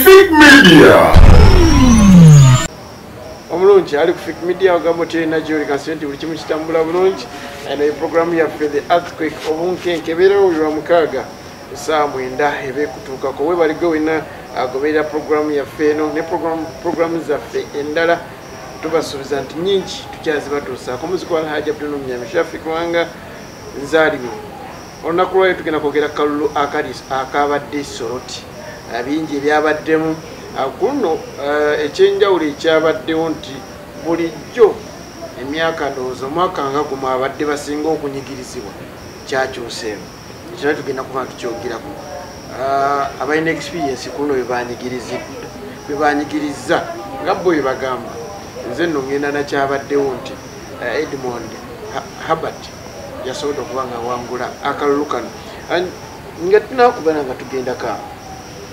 Fake Media. Omulungi ali ku Fake Media ogamba tena jori kasenti buli kimu kitambula bulungi eno program ya the earthquake obunkenke beerawo lwa mukaaga saa 9 ebe kutuuka ko we bali gowina agoberera program ya feno ne program za fe endala tubasubiza nti nyingi tukyazibatuusa ko muziko wa haja bino mnyamishafi kwanga nzalimu olunaku lwayo tugenda kwogera kalulu akabadde Soroti bingi ebyabaddemu kuno ekyenjawulo ekyabaddewo nti bulijjo emyaka ndowooza omwaka nga gumu abadde basinga okunyigirizibwa kyakyuseemu ekyo tugenda kuba tukyogeraku abalina experience kuno bebanyigiriza nga bo bagamba nze nno ngenda nakyabaddewo nti Edmond Herbert yasobola okuba nga wangula akalulu kano nga tunakubana nga tugenda ka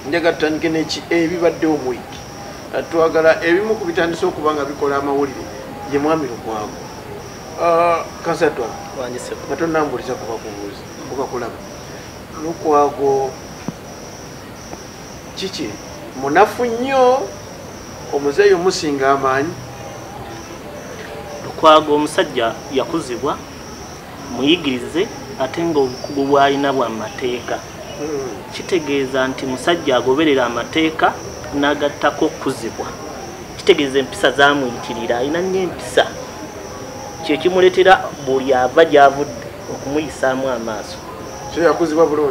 njaga tutandike neki ebibaddewo mu wiki twagala ebimu ku bitandisa okuba nga bikola amawulire ye mwami Lukwago kansatwa nga tonambuliza kubakubuuza kubakulaba Lukwago kiki munafu nnyo omuzeeyi omusinga amaanyi Lukwago omusajja yakuzibwa muyigirize ate nga obukugu bwalina bwa mateeka kitegeeza nti musajja agoberera amateeka n'agattako okuzibwa kitegeeza empisa zamuyitirira alina nnyo empisa kye kimuleetera buli ava gy'avudde okumuyisaamu amaaso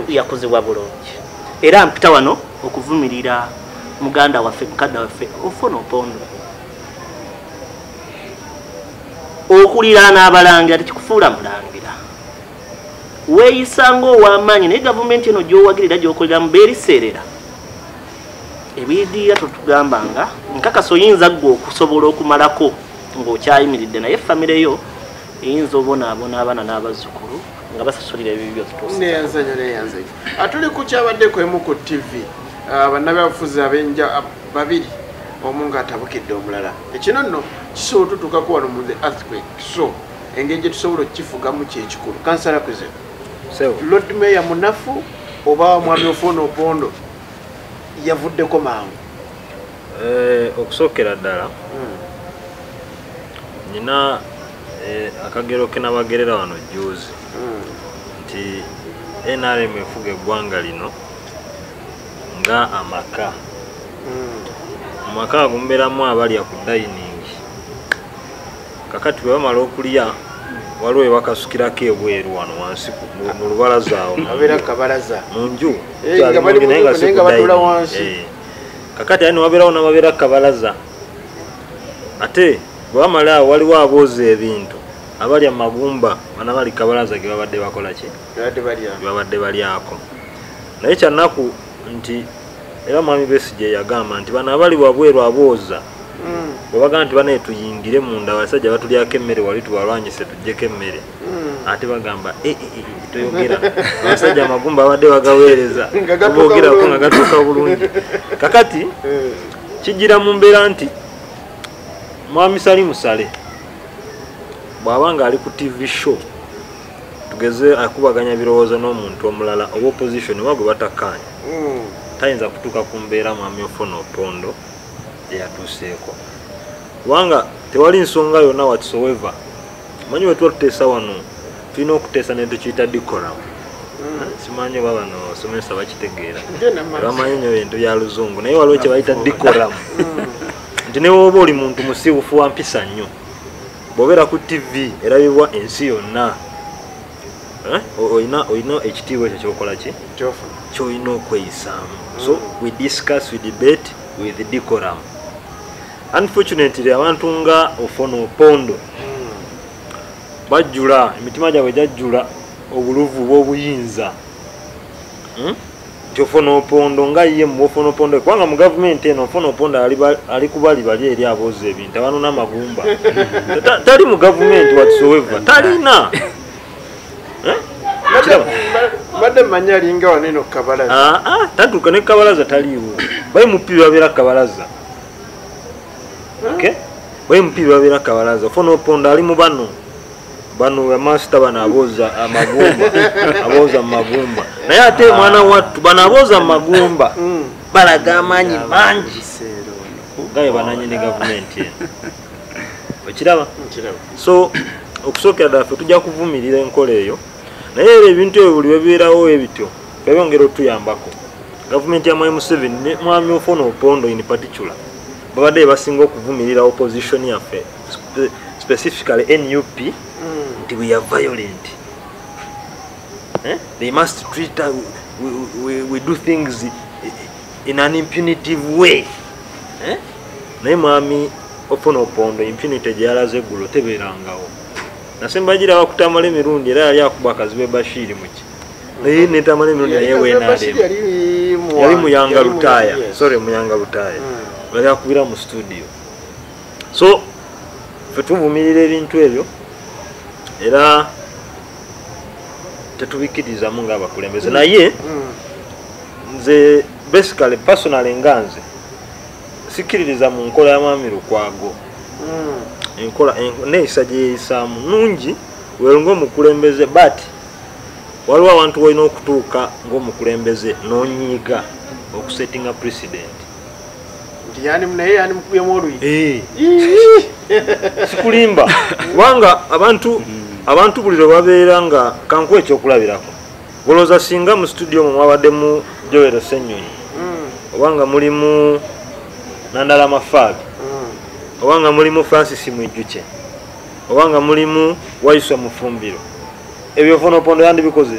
yakuzibwa bulungi era mpita wano okuvumirira muganda waffe mukadda waffe Ofwono Opondo okuliraana abalangira tekikufuula mulangira weeyisanga ow'amaanyi naye gavumenti eno gy'owagirira gy'okolera mu beeriseerera ebiyidirira totugamba nga nkakasa oyinza ggwe okusobola okumalako ng'okyayimiridde naye famire yo eyinza obonaabona abaana n'abazzukulu nga basasulira ebibi byotutuusaneyanzanyo atuli ku kyabaddeko emu ku TV bannabyabufuzi abenja babiri omu ng'atabukidde omulala ekino nno kisobola tutuukako wano mu the earthquake so engeri gye tusobola okukifugamu kyekikulu kansala kuze Lordmayor munafu oba mwami Ofwono Opondo yavuddeko mangu okusookera ddala nina akagero ke nabagerera wano juzi nti NRM efuga eggwanga lino nga amaka amaka agumbeeramu abalya ku dayiningi kakati bwe bamala okulya waliwo ewakasukirako ebweru wano wansi mu lubalaza awo mu nju kakati ali newabeerawo n'ababeera kabalaza ate bwe bamala awo waliwo abooza ebintu abalya magumba bana bali kabalaza ge babadde bakola ki babadde balyako naye kyannaku nti era mwami Besigye yagamba nti bano abali wabweru abooza bwe bagamba nti banaye tuyingire munda abasajja batulyako emmere wali tubalwanyise tuggyeko emmere ate bagamba toyogera abasajja amagumba abadde bagaweereza tuboogerako nga gatuuka bulungi kakati kijjira mu mbeera nti mwami Sali Musale bw'aba nga ali ku TV show tugeze akubaganya birowoozo n'omuntu omulala oba opposition oba gwe batakkaanya tayinza kutuuka ku mbeera mwami Ofwono Opondo eyatuuseeko kubanga tewali nsonga yonna whatsoever manyi bwe tuba tuteesa wano tulina okuteesa ne tukiyita decorum simanyi oba bano somesa bakitegeera bamanyi nnyo bintu bya luzungu naye waliwo kye bayita decorum nti ne woba oli muntu musiibufu wa mpisa nnyo bw'obeera ku TV erabibwa ensi yonna oyina ekitiibwa ekyo kyokola ki kyolina okweyisaamu so we discuss, we debate with decorum. Unfortunately abantu nga Ofwono Opondo bajjula emitima gyabwe jajjula obuluvu bw'obuyinza Ofwono Opondo nga ye mu Ofwono Opondo kubanga mu gavumenti eno Ofwono Opondo ali kubali bali eri abooza ebintu abantu n'amagumba tali mu gavumenti whatsoever talina Madde manya linga waneno kabalaza. Tatuka ne kabalaza taliwo. Bayi mupibi babera kabalaza. Okay? Bayi mupibi babera kabalaza. Ofwono Opondo ali mu bano. Bano ya master bana aboza amagumba. Aboza magumba. naye ate mwana wattu banaboza magumba balaga amaanyi mangi gaye bananyini gavumenti okiraba so okusookera ddala ffe tujja kuvumirira enkola eyo naye era ebintu ebyo buli webibeerawo ebityo byongera otuyambako gavumenti ya mwami Museveni ne mwami Ofwono Opondo in particular babadde basinga okuvumirira opposition yaffe specifically NUP nti we are violent. They must treat us, we do things in an impunitive way. Naye mwami Ofwono Opondo impunity gyalaze eggulo tebeerangawo nasemba gira bakutamala emirundi era yali akuba akazibe Bashiri muki naye netamala emirundi naye weenaale yali muyanga lutaya sorry muyanga lutaya bali akubira mu studio so ffe tuvumirira ebintu ebyo era tetubikirizamu ng'abakulembeze naye nze basically personally nganze sikiririza mu nkola ya mwami Lukwago enkola neeyisa gye yeeyisaamu nungi welunga omukulembeze but waliwo abantu walina okutuuka ng'omukulembeze n'onyiiga okusettinga president sikulimba kubanga abantu buli lwe babeera nga kankuwa ekyokulabirako golooza singa mu studio mwe mwabaddemu Joel Ssenyonyi obanga mulimu Nandala Mafaabi obanga mulimu Francis Mwijjuke obanga mulimu Waiswa Mufumbiro ebyo Ofwono Opondo yandibikoze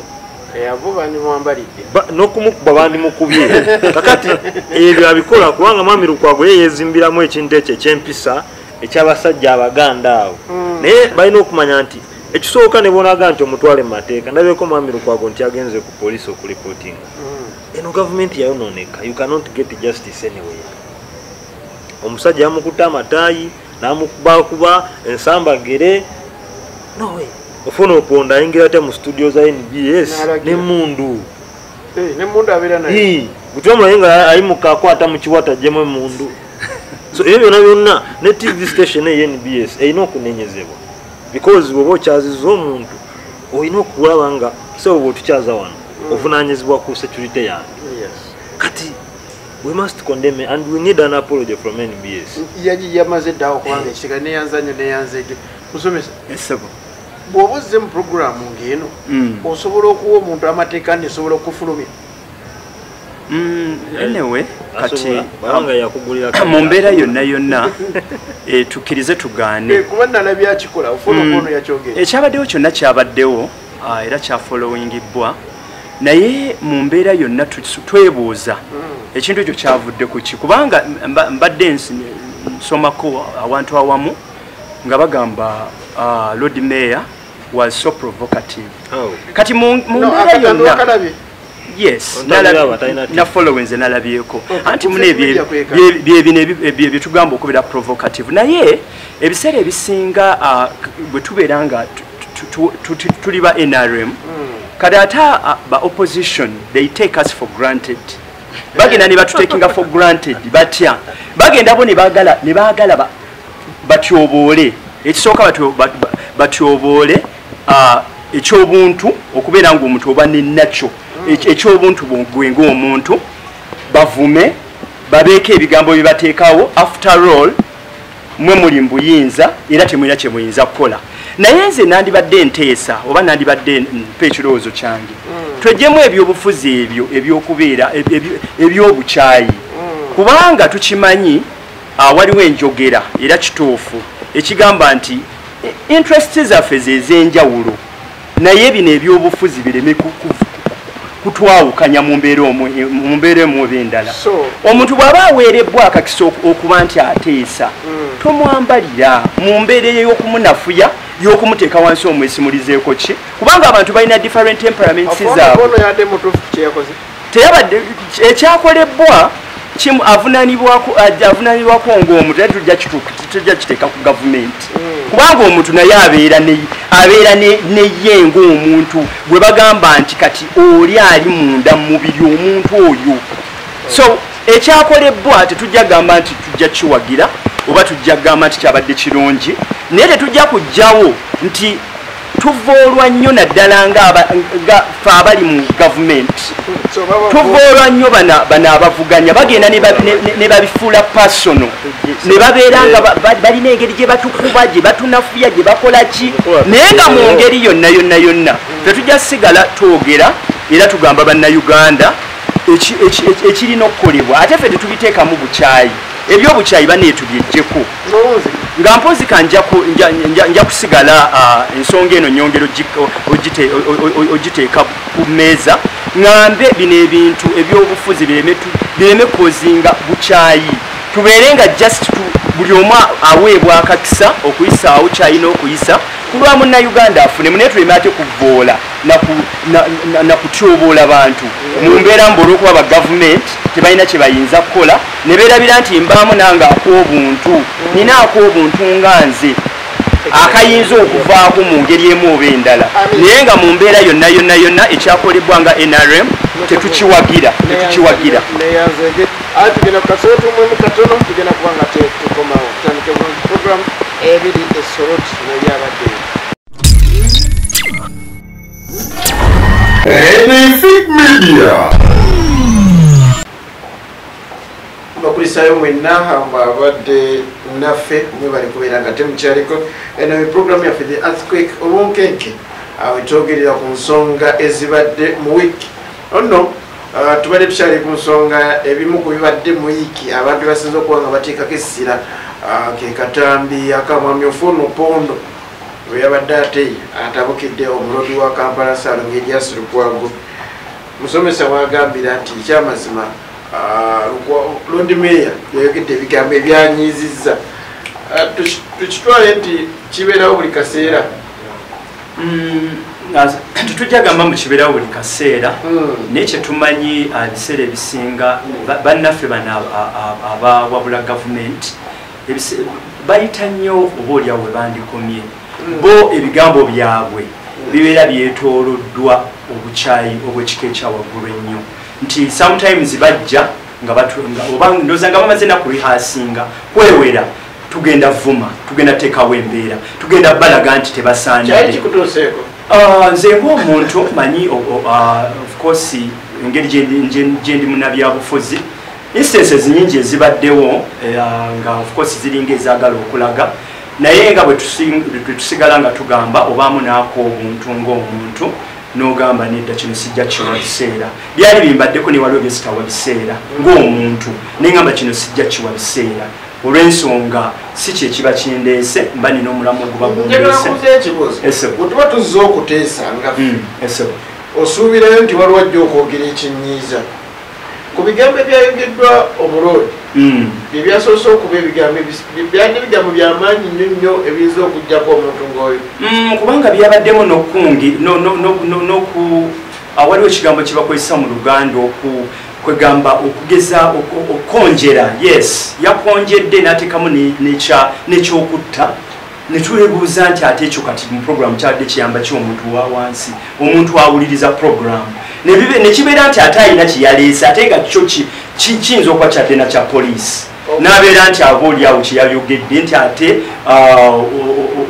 n'okumukuba bandimukubye kakati ebyo abikola kubanga mwami Lukwago ye yeezimbiramu ekintu ekyo ekyempisa ekyabasajja Abaganda abo naye balina okumanya nti ekisooka ne bonaga nti omutwale mu mateeka ndabyeko mwami Lukwago nti agenze ku poliisi okulipotinga eno gavumenti yayonooneka you cannot get justice anywhere omusajja yamukuta amataayi n'amukubakuba ensambagere no way Ofwono Opondo ayingira ate mu studio za NBS n'emmundu gutwamulaye nga ayimuka akwata mu kiwata ajjemu emmundu so ebyo byonna byonna ne TV station eyo NBS erina okunenyezebwa because bw'oba okyaziza omuntu olina okulaba nga so bw'oba otukyaza wano ovunaanyizibwa ku security yange kati we must condemn and we need an apology from NBS yamaze ddawo kubanga ekitega neyanzanyo neyanzege musomesa bw'oba ozze mu programu ng'eno osobola okuwa omuntu amateeka nesobola okufulumya anyway kati mu mbeera yonna yonna tukkirize tugaane kuba nalabye akikola Ofwono Opondo yakyogera ekyabaddewo kyonna kyabaddewo era kyafolowingibwa naye mu mbeera yonna twebuuza ekintu ekyo kyavudde ku ki kubanga mbadde nsomako awantu awamu nga bagamba Lordmayor was so provocative kati mu mbeera yonna yes na followings nalabyeko anti mune bye tugamba okubeera provocative naye ebiseera ebisinga bwe tubeera nga tuli ba NRM kati ata ba opposition they take us for granted bagenda ne batutekinga for granted batya bagenda bo ne baagala batyoboole ekisooka batyoboole ekyobuntu okubeera ng'omuntu oba nenakyo ekyobuntu bwe ng'omuntu bavume babeeko ebigambo bye bateekawo after all mwe muli mbuyinza era temulina kye muyinza kukola naye nze nandibadde nteesa oba nandibadde mpa ekirowoozo kyange twejjemu ebyobufuzi ebyo ebyokubeera ebyobukyayi kubanga tukimanyi waliwo enjogera era kituufu ekigamba nti interest zaffe zez'enjawulo naye bino ebyobufuzi bireme kutwawukanya mu mbeera emu oba endala omuntu bw'aba aweerebbwa akakisa okuba nti ateesa tomwambalira mu mbeera ey'okumunafuya y'okumuteeka wansi omwesimulizeeko ki kubanga abantu balina different temperaments zaabwe teyabadde ekyakolebbwa avunanibwako ng'omuntu era tujja kiteeka ku gavumenti kubanga omuntu naye abeera neye ng'omuntu bwe bagamba nti kati oli ali munda mu mubiri omuntu oyo so ekyakolebbwa tetujja gamba nti tujja kiwagira oba tujja gamba nti kyabadde kirungi naye tetujja kujjawo nti tuvoolwa nnyo naddala nga fe abali mu gavumenti tuvoolwa nnyo bano abavuganya bagenda ne babifuula pasono ne babeera nga balina engeri gye batukuba gye batunafuya gye bakola ki naye nga mu ngeri yonna tetujja sigala twogera era tugamba bannayuganda ekirina okukolebwa ate ffe tetubiteekamu bukyayi ebyobukyayi baneetubyejjeko nga mpozi nja kusigala ensonga eno nyongero ogiteeka ku mmeeza ŋŋambe bino ebintu ebyobufuzi bireme kozinga bukyayi tubeere nga just buli omu aweebwa akakisa okuyisaawo kyayina okuyisa kulwa munnayuganda afunemu naye tuleme ate kuvoola nakutyoboola bantu mu mbeera mbu olw'okuba bagavumenti tebalina kye bayinza kukola ne beerabira nti mbaamu nange ak'obuntu nina ak'obuntu nga nze akayinza okuvaako mu ngeri emu oba endala naye nga mu mbeera yonna ekyakolebwa nga NRM tetukiwagira tugenda kukasolo tumwemu katono tugenda kubanga tetukomawo tutandike program ebiri esoroti n'ebyabadewo Effujo Media. bakulisayo mwenna abadde naffe mwebali kubeera nga temukyaliko eno program yaffe the earthquake obunkenke wetwogerera ku nsonga ezibadde mu wiiki ono tubadde tukyali ku nsonga ebimu ku bibadde mu wiiki abantu basinza okuba nga bateekako essira ke katambi akamwami Ofwono Opondo we yabadde ate atabukidde omulodi wa Kampala Lordmayor Lukwago musomesa mwagambira nti ekyamazima Lordmayor yayogedde ebigambo ebyanyiizizza tukitwale nti kibeerawo buli kaseera tetujjagamba mu kibeerawo buli kaseera naye kyetumanyi ebiseera ebisinga bannaffe bano abawabula gavumenti bayita nnyo oba oliawo we bandikomye bo ebigambo byabwe bibeera byetooloddwa obukyayi obw'ekika ekyawaggulu ennyo nti sometimes bajja oba ndowooza nga bamaze nakulihasinga kwewera tugenda vuma tugenda teekawo embeera tugenda balaga nti tebasaanire nze ng'omuntu manyi of course engeri gyendi munnabyabufuzi instances nyingi ezibaddewo nga of course ziringa ezaagala okulaga naye nga bwe tusigala nga tugamba obaamu naako obuntu ng'omuntu n'ogamba nedda kino sijja kiwa biseera byali bimbaddeko ne waliwo byesitawa biseera ng'omuntu naye ngamba kino sijja kiwa biseera olw'ensonga si kyekiba kindeese mba nina omulamu oguba gundeese tuba tuzze okuteesa nga osuubirayo nti waliwo ajja okwogera ekinyiiza ku bigambo ebyayogeddwa omulodi byebyasoose okuba ebigambo byamaanyi nnyo nnyo ebiyinza okugjako omuntu ng'oyo kubanga byabaddemu n'okungi waliwo ekigambo kyebakozesa mu luganda kwegamba okugeza okonjera yes yakonjedde n'ateekamu n'ekyokutta netwebuuza nti ate ekyo kati mu programu kyabadde kiyamba ki omuntu wa wansi omuntu awuliriza programu nekibeera nti ate alina kyeyaleese ate nga kyo kiyinza okuba kyadde nakya poliisi n'abeera nti aba oliawo kyeyayogedde nti ate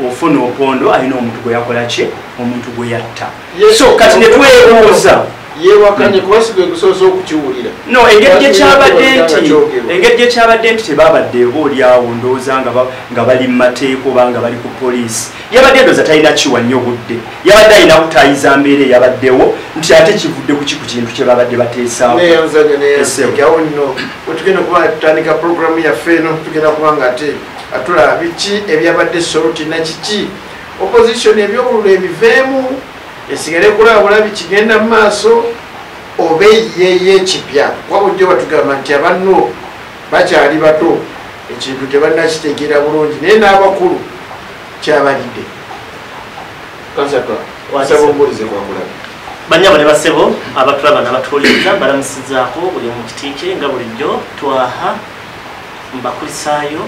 Ofwono Opondo alina omuntu gwe yakola ki omuntu gwe yatta so kati netwebuuza yewakanye kubasibe gusoose okukiwulira no engeri gyekyabadde nti tebabadde oba oliawo ndowooza nga bali mu mateeka oba nga bali ku poliisi yabadde ndooza talina kiwa nnyo budde yabadde alina kutayiza mbeera eyabaddewo nti ate kivudde ku kintu kye babadde bateesaawo awo nno wetugenda kuba tutandika programu yaffe eno tugenda kuba nga ate atulaba biki ebyabadde Soroti nakiki opposition ebyobululu ebiveemu esigale kulabula bikigenda mu maaso oba eyeye ekipya wabujjo batugamba nti abanno bakyali bato ekintu tebannakitegeera bulungi naye n'abakulu kyabalidde wasaba omubulize gwakulaga banyabo ne basebo abatulaba n'abatuwuliriza mbalamusizaako buli mu kitiike nga bulijjo twaha mbakulisaayo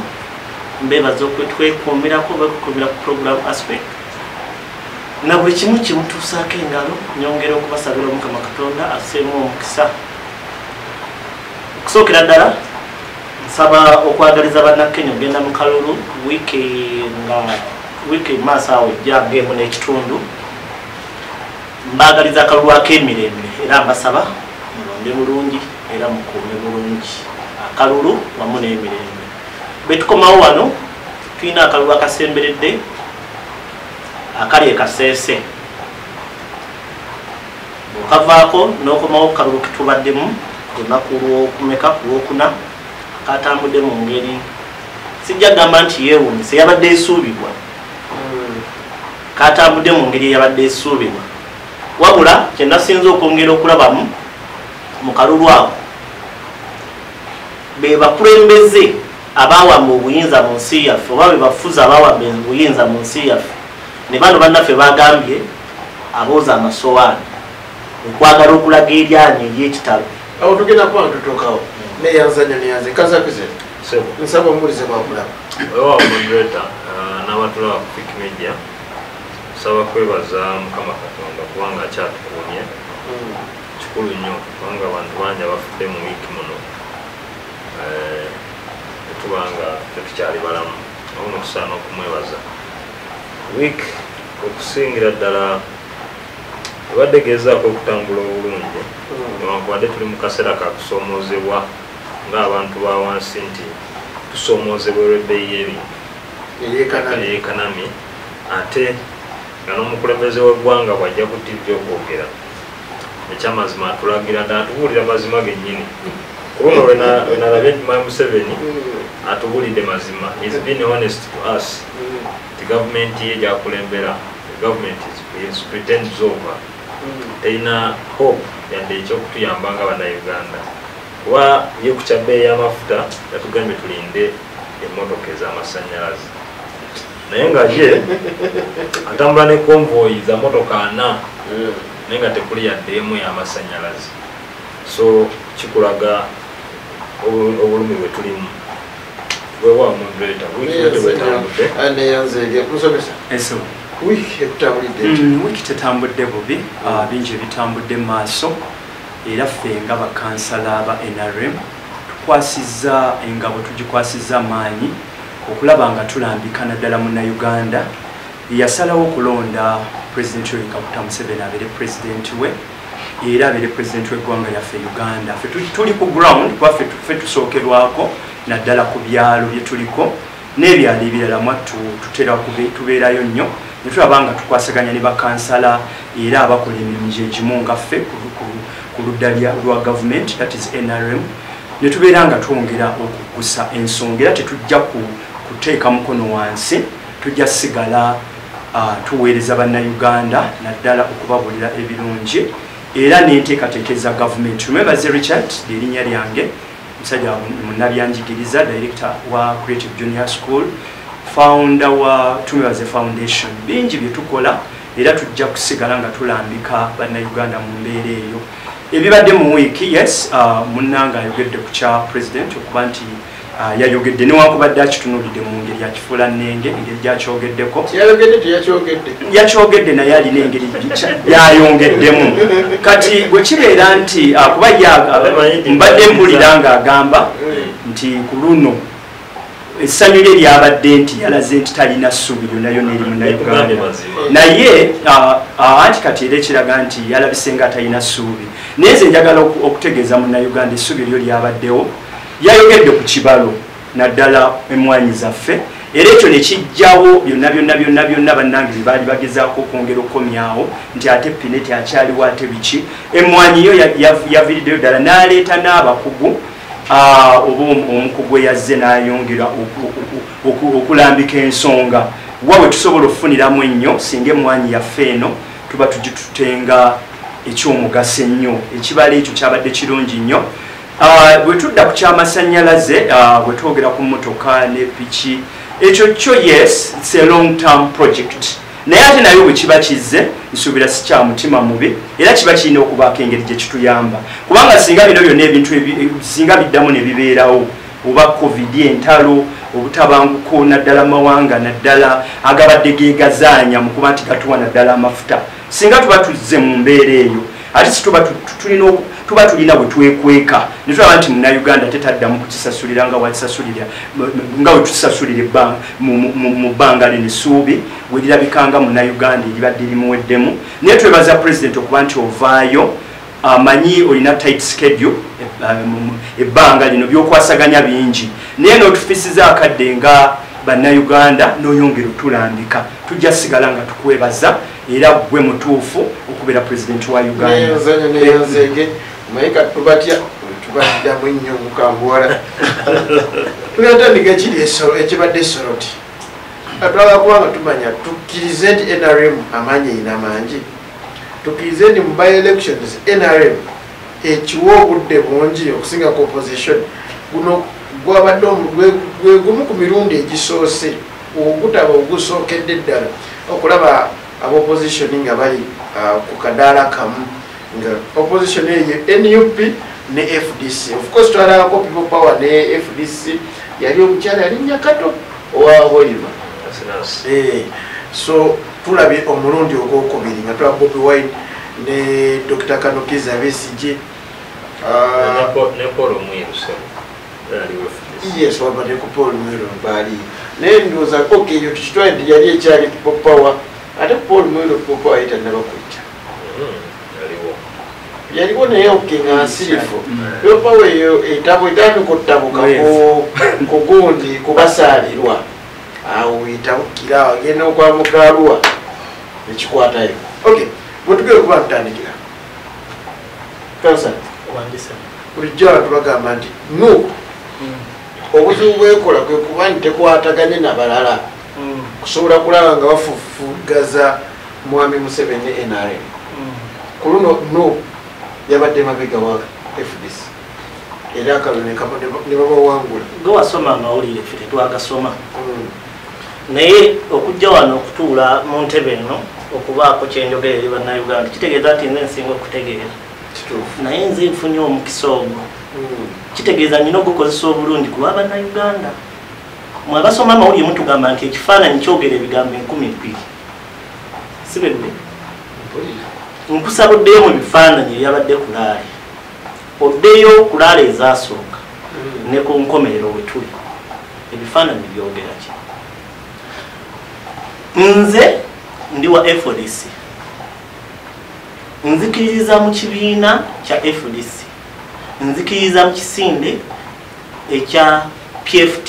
mbebaza okwetwekuumirako bekukumira ku program aspect na buli kimu kimutuusaako engalo nyongera okubasabira Omukama Katonda aseemu omukisa okusookera ddala nsaba okwagaliza bannakenya ogenda mu kalulu wiiki nga wiki maaso awo ejjageemu n'ekitundu mbagaliza akalulu ak'emirembe era mbasaba mulonde bulungi era mukuume bulungi akalulu wamu n'emirembe. Betukomawo wano tulina akalulu akasemberedde akali e Kaseese. Okavaako n'okomawo ku kalulu ketubaddemu olunaku lw'okumeka ku Lwokuna katambudde mu ngeri sijja gamba nti yeewuunyisa yabadde esuubibwa katambudde mu ngeri eyabadde esuubibwa wabula kye nasinza okwongera okulabamu mu kalulu ako be bakulembeze abaawamba obuyinza mu nsi yaffe oba be bafuzi abaawamba obuyinza mu nsi yaffe ne bano bannaffe bagambye abooza amasowaani okwagala okulaga eryanyi ery'ekitalo awo tugenda kuba ntutuukawo neyanze kazakize nsaba omubulize bwakulaba owa moderator n'abatulaba ku Quick Media nsaba kwebaza Mukama Katonda kubanga akyatukuumye kikulu nnyo kubanga abantu bangi abafudde mu wiiki muno tetubanga tetukyali balamu awo tusaana okumwebaza wiiki okusingira ddala ebadde gezaako okutambula obulungi newankubadde tuli mu kaseera ka kusoomoozebwa ng'abantu ba wansi nti tusoomoozebwa olw'ebbeeyi y'ebintu eyekanami ate nga n'omukulembeze w'eggwanga bw'ajja ku TV okwogera ekyamazima atulagira ddala atubuulira mazima gennyini kubuno lwenalabye nti Museveni atubuulidde mazima is being honest to us ti gavumenti ye gyakulembera government is pretends over teina hope yadde ekyokutuyamba nga bannayuganda kuba ye ku kyabbeeyi y'amafuta yatugambye tulinde emmotoka ez'amasannyalaze naye nga ye atambula ne konvoyi za motoka 4 naye nga tekuli yadde emu y'amasannyalaze so kikulaga obulumi bwe tulimu wewa moderator wetambudde neyanzege musomesa wiki ekutambulidde wiki tetambudde bubi bingi ebitambudde mu maaso era ffe nga bakansala ba NRM tukwasizza engabo tugikwasizza amaanyi okulaba nga tulambika naddala munnayuganda yasalawo okulonda pulezidenti we Kaguta Museveni abeere pulezidenti we era abeere pulezidenti w'eggwanga lyaffe Uganda. Ffe tuli ku ground kuba ffe tusookerwako naddala ku byalo bye tuliko n'ebyalo ebirala mwattu tutera tubeerayo nnyo ne tulaba nga tukwasaganya ne bakansala era abakola emirimu gyegimu nga ffe ku ludda lwa gavumenti that is NRM ne tubeera nga twongera okugusa ensonga era tetujja kuteeka mukono wansi tujja sigala tuweereza bannayuganda naddala okubabuulira ebirungi era n'enteekateekeza gavumenti. Remember Richard lyerinnya lyange musajja munnabyanjigiriza director wa Creative Junior School founder wa Tumebaze Foundation. Bingi bye tukola era tujja kusigala nga tulambika bannayuganda mu mbeera eyo. Ebibadde mu wiiki yes munnanga ayogedde ku kya president okuba nti yayogedde newankubadde akitunuulidde mu ngeri yakifuula nnenge engeri gyakyogeddeko yakyogedde naye alina engeri yayongeddemu kati bwe kibeera nti kuba mbadde mpulira ng'agamba nti ku luno essanyu lye lyabadde nti yalaze nti talina ssuubi lyonna lyonna eri munnayuganda naye anti kati era ekiraga nti yalabise nga talina ssuubi naye nze njagala okutegeeza munnayuganda essuubi lyo lyabaddewo yayogedde ku kibalo naddala emwanyi zaffe era ekyo ne kijjawo byonna bannange bye baali bagezaako okwongera okukomyawo nti ate pineti akyaliwo ate biki emwanyi yo yaviriddeyo ddala n'aleeta n'abakugu oba omukugu eyazze n'ayongera okulambika ensonga wawe tusobola okufuniramu ennyo singa emwanyi yaffe eno tuba tugitutenga ekyomugaso ennyo ekibala ekyo kyabadde kirungi nnyo. Bwe tudda ku kyamasannyalaze bwe twogera ku mmotoka ne piki ekyo kyo yes it's a long term project naye ate nayo bwe kiba kizze nsuubira si kya mutima mubi era kiba kirina okubaako engeri gye kituyamba kubanga singa bino byonna ebintu singa biddamu ne bibeerawo oba covid entalo obutabanguko naddala mawanga naddala agabadde geegazaanya mu kuba nti gatuwa naddala amafuta singa tuba tuzze mu mbeera eyo ate situba tulina tuba tulina bwe twekweka ne tulaba nti munnayuganda tetaddamu kukisasulira nga wakisasulira nga wetusasulira ebbanga mu bbanga lino essuubi we lirabikanga munnayuganda eribadde limuweddemu naye twebaza pulezidenti okuba nti ovaayo amanyi olina tight schedule ebbanga lino byokwasaganya bingi naye n'otufisiza akadde nga bannayuganda n'oyongera otulambika tujja sigala nga tukwebaza era gwe mutuufu okubeera pulezidenti wa uganda neyanzenge mayika tubaddamu ennyo mukambuwala tuyatandika kiri ekibadde Soroti atwala kubanga tumanya tukkirize nti NRM amaanyi erina mangi tukkirize nti mu by-elections NRM ekiwa obudde bungi okusinga ku opposition guno gwabadde gwe gumu ku mirundi egisoose ogutaba ogusookedde ddala okulaba abopposition nga bali ku kadaala kamu nga opposition eyo NUP ne FDC of course twalabako people power ne FDC yali omukyala yalinnya kato owa Oliver so tulabye omulundi ogwokubiri nga tulaba Bobi Wine ne Dr. Kanokiza Besigye ne Paul Mwiru yes wabadde ku Paul Mwiru baali naye ndowooza okay eyo tukitwale nti yali ekyali people power ate Paul Mwiru people power yitannaba kuyita yaliwo naye okenga nsirifu yopawe eyo etabo etandika ottabuka ku gundi kubasaalirwa awo etabukira agenda okwamukaluwa ekikwatayo okay bwetugere okuba ntutandikira kansa bulijjo tubagamba nti Nuupu obuzibu bwekola kwe kuba nti tekwataganye nabalala kusobola kulaba nga bafufugaza mwami Museveni ne NRM ku luno Nuupu yabadde mabega wa FDC era akalulu ne babawangula gwe wasoma amawulire ffe tetwagasoma naye okujja wano okutuula mu ntebe eno okubaako kyenjogera eri bannayuganda kitegeeza nti nze nsinga okutegeera naye nze nfunye omukisa ogwo kitegeeza nnina ogukozesa obulungi ku lw'abannayuganda mwe abasoma amawulire mutugamba nti ekifaananyi kyogera ebigambo 12 si bwe gwe nkusaba oddeyo mu bifaananyi ebyabadde kulaale oddeyo kulaale ezaasooka ne ku nkomerero we tuli ebifaananyi byogera ki nze ndi wa FDC nzikiririza mu kibiina kya FDC nzikiririza mu kisinde ekya PFT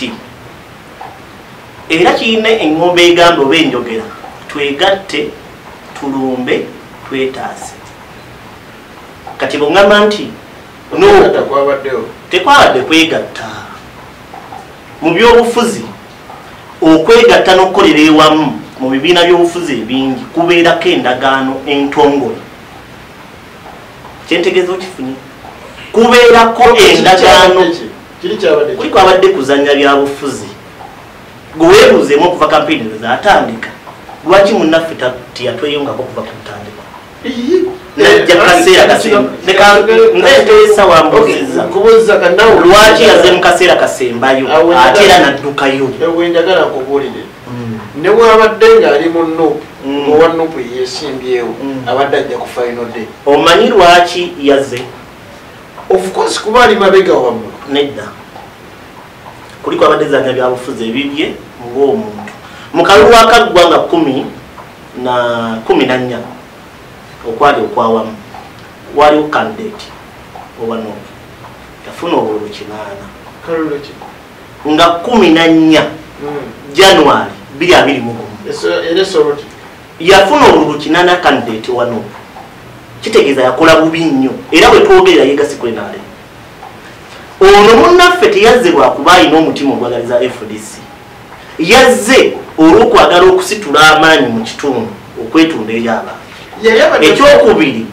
era kirina eŋŋombe egamba oba enjogera twegatte tulumbe twetaase kati bw'oŋŋamba nti tekwabadde kwegatta mu byobufuzi okwegatta n'okukolera ewamu mu bibiina by'obufuzi ebingi kubeerako endagaano entongole kyentegeeza okifunye kubeerako endagaano kuliko abadde kuzannya byabufuzi gwe weebuuzeemu okuva kampeyini zaatandika lwaki munnaffe tiyatweyongako okuva ku ntandikwa najja kaseera kasembanteesa wambuziza lwaki yaze mu kaseera kasembayo ate era naddukayo wenjagala kubuulire ne bwabadde ng'ali mu Nuupu owa Nuupu yeesimbyewo abadde ajja ku final day omanyi lwaki yaze of course kuba ali mabega wamu nedda kuliko abadde zanya byabufuzi ebibye ng'omuntu mu kalulu akaggwanga 14 okwali okwawamu waliwo candidate owa Nuupu yafuna obululu 8 nga 14 January 2021 yafuna obululu 8 candidate owa Nuupu kitegeeza yakola bubi nnyo era bwe twogerera yegasi kwenaale ono munnaffe teyazze lwakuba alina omutima ogwagaliza FDC yazze olw'okwagala okusitula amaanyi mu kitundu okwetunda eri abantu ekyokubiri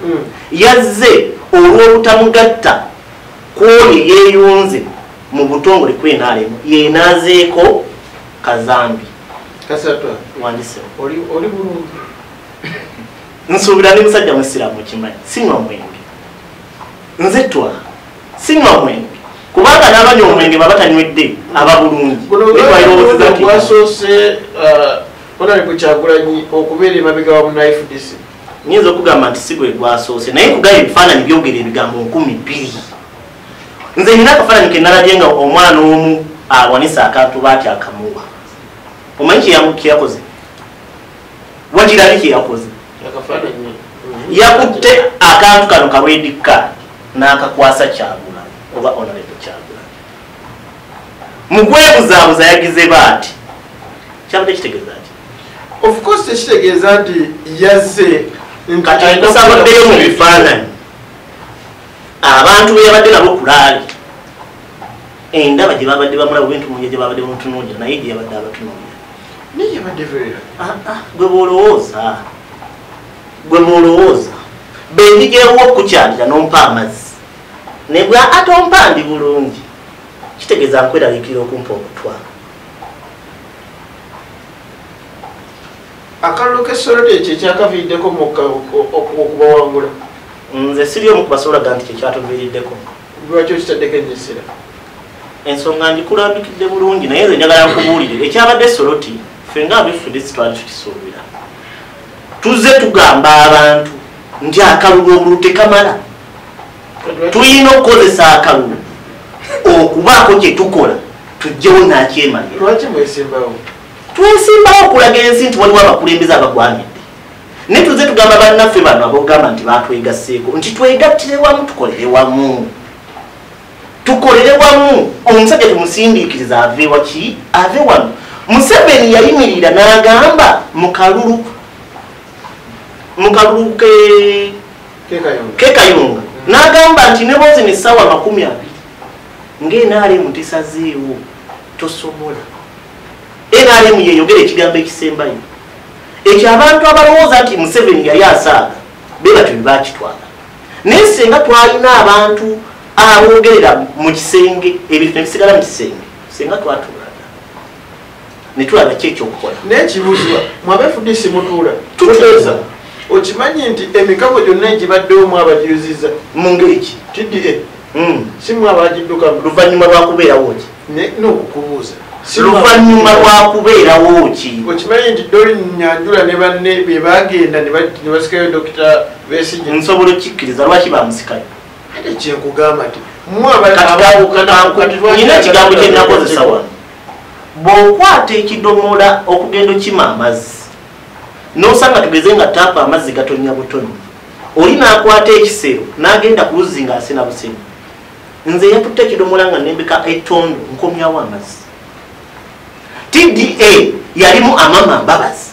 yazze olw'obutamugatta kw'oyo yeeyunze mu butongole kwenaalemu yeenaazeeko kazambi kasatwa wandise oli bulungi nsuubira ne musajja musiraamu kimanyi sinywa mwenge nze sinywa mwenge kubanga n'abanywa omwenge baba tanywedde aba bulungi gwasoose onali ku Kyagulanyi okubeera emabega wa muna FDC nyinza okugamba nti sigwe gwasoose naye kugaba ebifaananyi byogera ebigambo 2,000 nze nina akafaananyi ke nalabye nga omwana omu awanisa akantu baati akamuwa omanyi kyeyakoze wakirabi kyeyakoze yakutte akantu kano kalwedikka n'akakwasa Kyagula oba Honorable Kyagula mu kwebuzaabuza yagize baati kyabadde kitegeeza nti of course tekitegeeza nti yazze kati kusabaddeyo mu bifaananyi abantu be yabadde nabo kulaali endaba gye babadde bamulaba bentunuulya gye babadde bamutunuulya naye gye yabadde abatunuulya naye yabadde vera gwe bwolowooza bendigewo okukyalira n'ompa amazzi ne bwe atompa ndi bulungi kitegeeza nkweraliikira okumpa okutwala akalulu k'Soroti ekyo ekyakaviiriddeko okubawangula nze siri omu kubasolaga nti kyekyatuviiriddeko lwaki okitaddeko ennyesera ensonga ndikulambikidde bulungi naye nze njagala nkubuulire ekyabadde Soroti ffe nga ab'Effudisi twali tukisuubira tuzze tugamba abantu nti akalulu obulu tekamala tulina okukozesa akalulu okubaako kye tukola tujjewo nakyemalira lwaki mwesimbawo twesimbawo okulaga ensi nti waliwo abakulembeze abagwanidde ne tuze tugamba bannaffe bano abogamba nti batwegasseeko nti twegattire wamu tukolere wamu omusajja tumusindiikiriza ave waki ave wano Museveni yayimirira n'agamba mu kalulu kekayunga n'agamba nti ne bozi ne ssaawa 20 ng'NRM tesazeewo tosobola NRM yeyogera ekigambo ekisembayo ekyo abantu abalowooza nti Museveni yali asaaga be batyo bye baakitwala naye singa twalina abantu abogerera mu kisenge ebintu ne bisigala mu kisenge singa twatulaga ne tulaga ki ekyokukola n'ekibuuzibwa mwab'Effudisi mutuula tuteeza okimanyi nti emikago gyonna egibaddewo mwabagiyuzizza mu ngeri ki TDA si mwabagiddukamu luvannyuma lwakubeerawo ki n'okukubuuza luvannyuma lwakubeerawo ki okimanyi nti Doli Nyanjula ne banne be bagenda ne basikayo Dr. Besigye nsobola okikkiriza lwaki bamusikayo ate kyenkugamba nti nyina ekigambo kye nnakozesa wano bw'okwata ekidomola okugenda okima amazzi n'osanga tugeze nga taapa amazzi gatonya butono oli n'akwata ekisero n'agenda ku luzzi ng'asena buseni nze yatutte ekidomola nga nembeka ettondo nkomyawo amazzi TDA yalimu amama mbabazi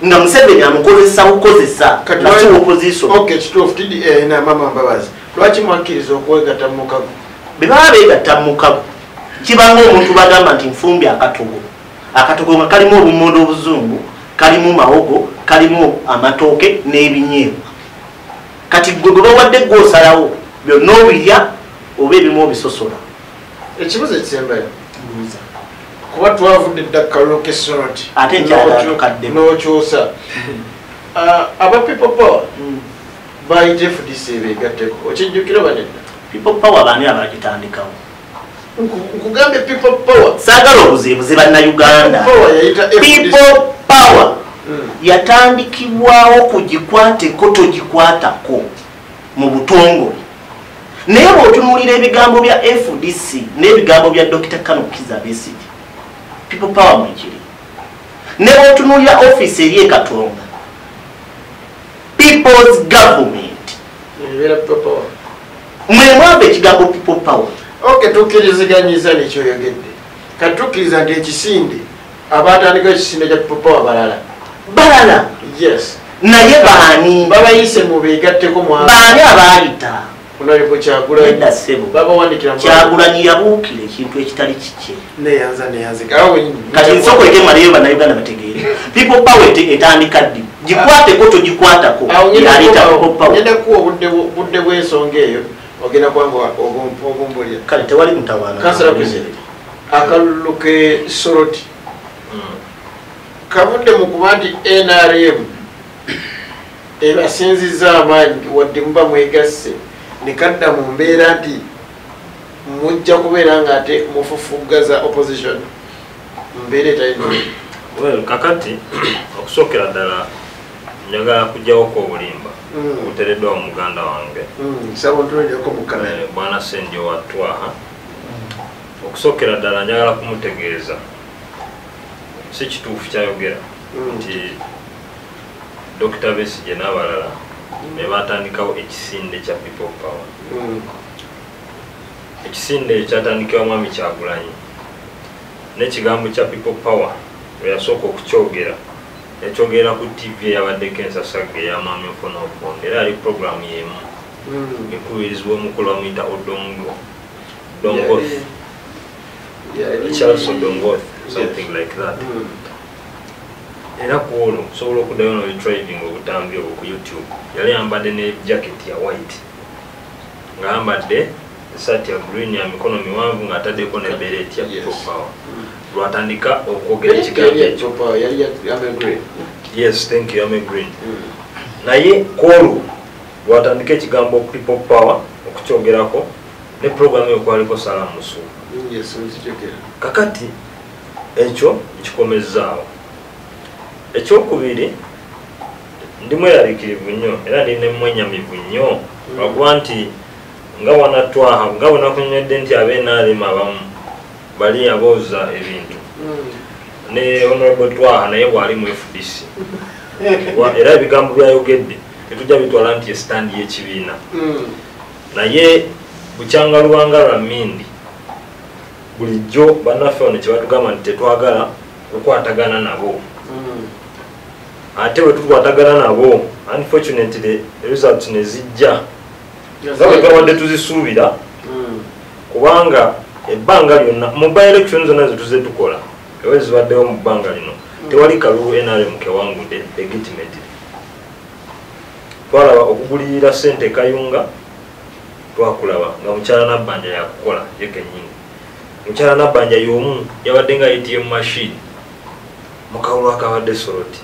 nga Museveni amukozesa bukozesa nasi opposition kituufu TDA ina amama mbabazi lwaki mwakkiriza okwegatta mu mukago be baba beegatta mu mukago kibanga omuntu bagamba nti nfumbi akatogo nga kalimu obummonde obuzungu kalimu mawogo kalimu amatooke n'ebinyeebwa kati gwe gwe bawadde gw'osalawo byonna obirya oba ebimu obisosola ekibuzo ekisembayo kuba twavudde dda kalulu k'Soroti ate nkyatukaddemu n'okyusa aba people power bayita Effudisi beegatteko okijjukira banedda people power baani abagitandikawo nkugambye people power saagala obuzibuzi bannayuganda people power yatandikibwawo kugikwateko togikwatako mu butongole naye bw'otunuulira ebigambo bya FDC n'ebigambo bya Dr. Kano Kiza Besigye people power mwekiri ne bw'otunuulira office eri ekatonga people's government mwemwava ekigambo people power tukkiriziganyizza nekyoyogedde kati tukkiriza nti ekisinde abatandika ekisinde kya people power balala yes naye baani babayise mu beegatteko baani abaayita Honorable Edda Ssebo Kyagulanyi yabuukira ekintu ekitali kikye neyanza kati nsokoleke maleyo bannayuganda bategeere people power etandika ddi gikwateko togikwatako yaleeta ngendakuwa obudde bw'ensonga eyo ogenda kwanga ogumbulira kale tewali mutawaana kansala president akalulu k'Soroti kavudde mu kuba nti NRM ebasinzizza amaanyi wadde muba mwegasse ne kadda mu mbeera nti mujja kubeera nga ate mufufuggaza opposition mbeera etalina kakati okusookera ddala njagala kujjawo ko obulimba obutereddwa omuganda wange bwana Sendio Watwaha. Okusookera ddala njagala kumutegeeza si kituufu kyayogera nti Dr. Besigye n'abalala ne batandikawo ekisinde kya People Power. Ekisinde kyatandikibwa Mwami Kyagulanyi n'ekigambo kya People Power we yasooka okukyogera yakyogera ku TV eyabaddeko ensasagge eya Mwami Ofwono Opondo era ali programu y'emu ekubirizibwa omukulu bamuyita Odongoth Charles Odongoth, something like that. Era ku olwo osobola okuddayo n'obitrading obutambi obwo ku YouTube yali yambadde ne jacket ya white nga yambadde esaati ya green ya mikono miwanvu ng'ataddeko ne beret ya People Power. Lwatandika okwogera ekigambo ekyo. Yes, thank you, I'm a green. Naye ku olwo lwatandika ekigambo People Power okukyogerako ne programu ekwaliko Salamu Suufu. Kakati ekyo kikomezaawo. Ekyokubiri ndi mweraliikirivu nnyo era ndi ne mwenyamivu nnyo lwakuba nti nga Wanatwaha nga bwe nakunywedde nti ab'NRM abamu bali abooza ebintu ne Honorable Twaha naye bw'ali mu FDC era ebigambo byayogedde tetujja bitwala nti esitandi y'ekibiina naye bukyanga lubanga lwa Mindi bulijjo bannaffe wano kye batugamba nti tetwagala kukwatagana nabo ate bwe tukwatagana nabo unfortunately results ne zijja nga bwe twabadde tuzisuubira kubanga ebbanga lyonna mu by-election zonna zetuze tukola ewe zibaddewo mu bbanga lino tewali kalulu NRM kewangudde legitimately. Twalaba okugulirira ssente Kayunga twakulaba nga mukyala Nabbanja yakukola ye kennyini. Mukyala Nabbanja y'omu yabadde nga ATM machine mu kalulu akabadde Soroti.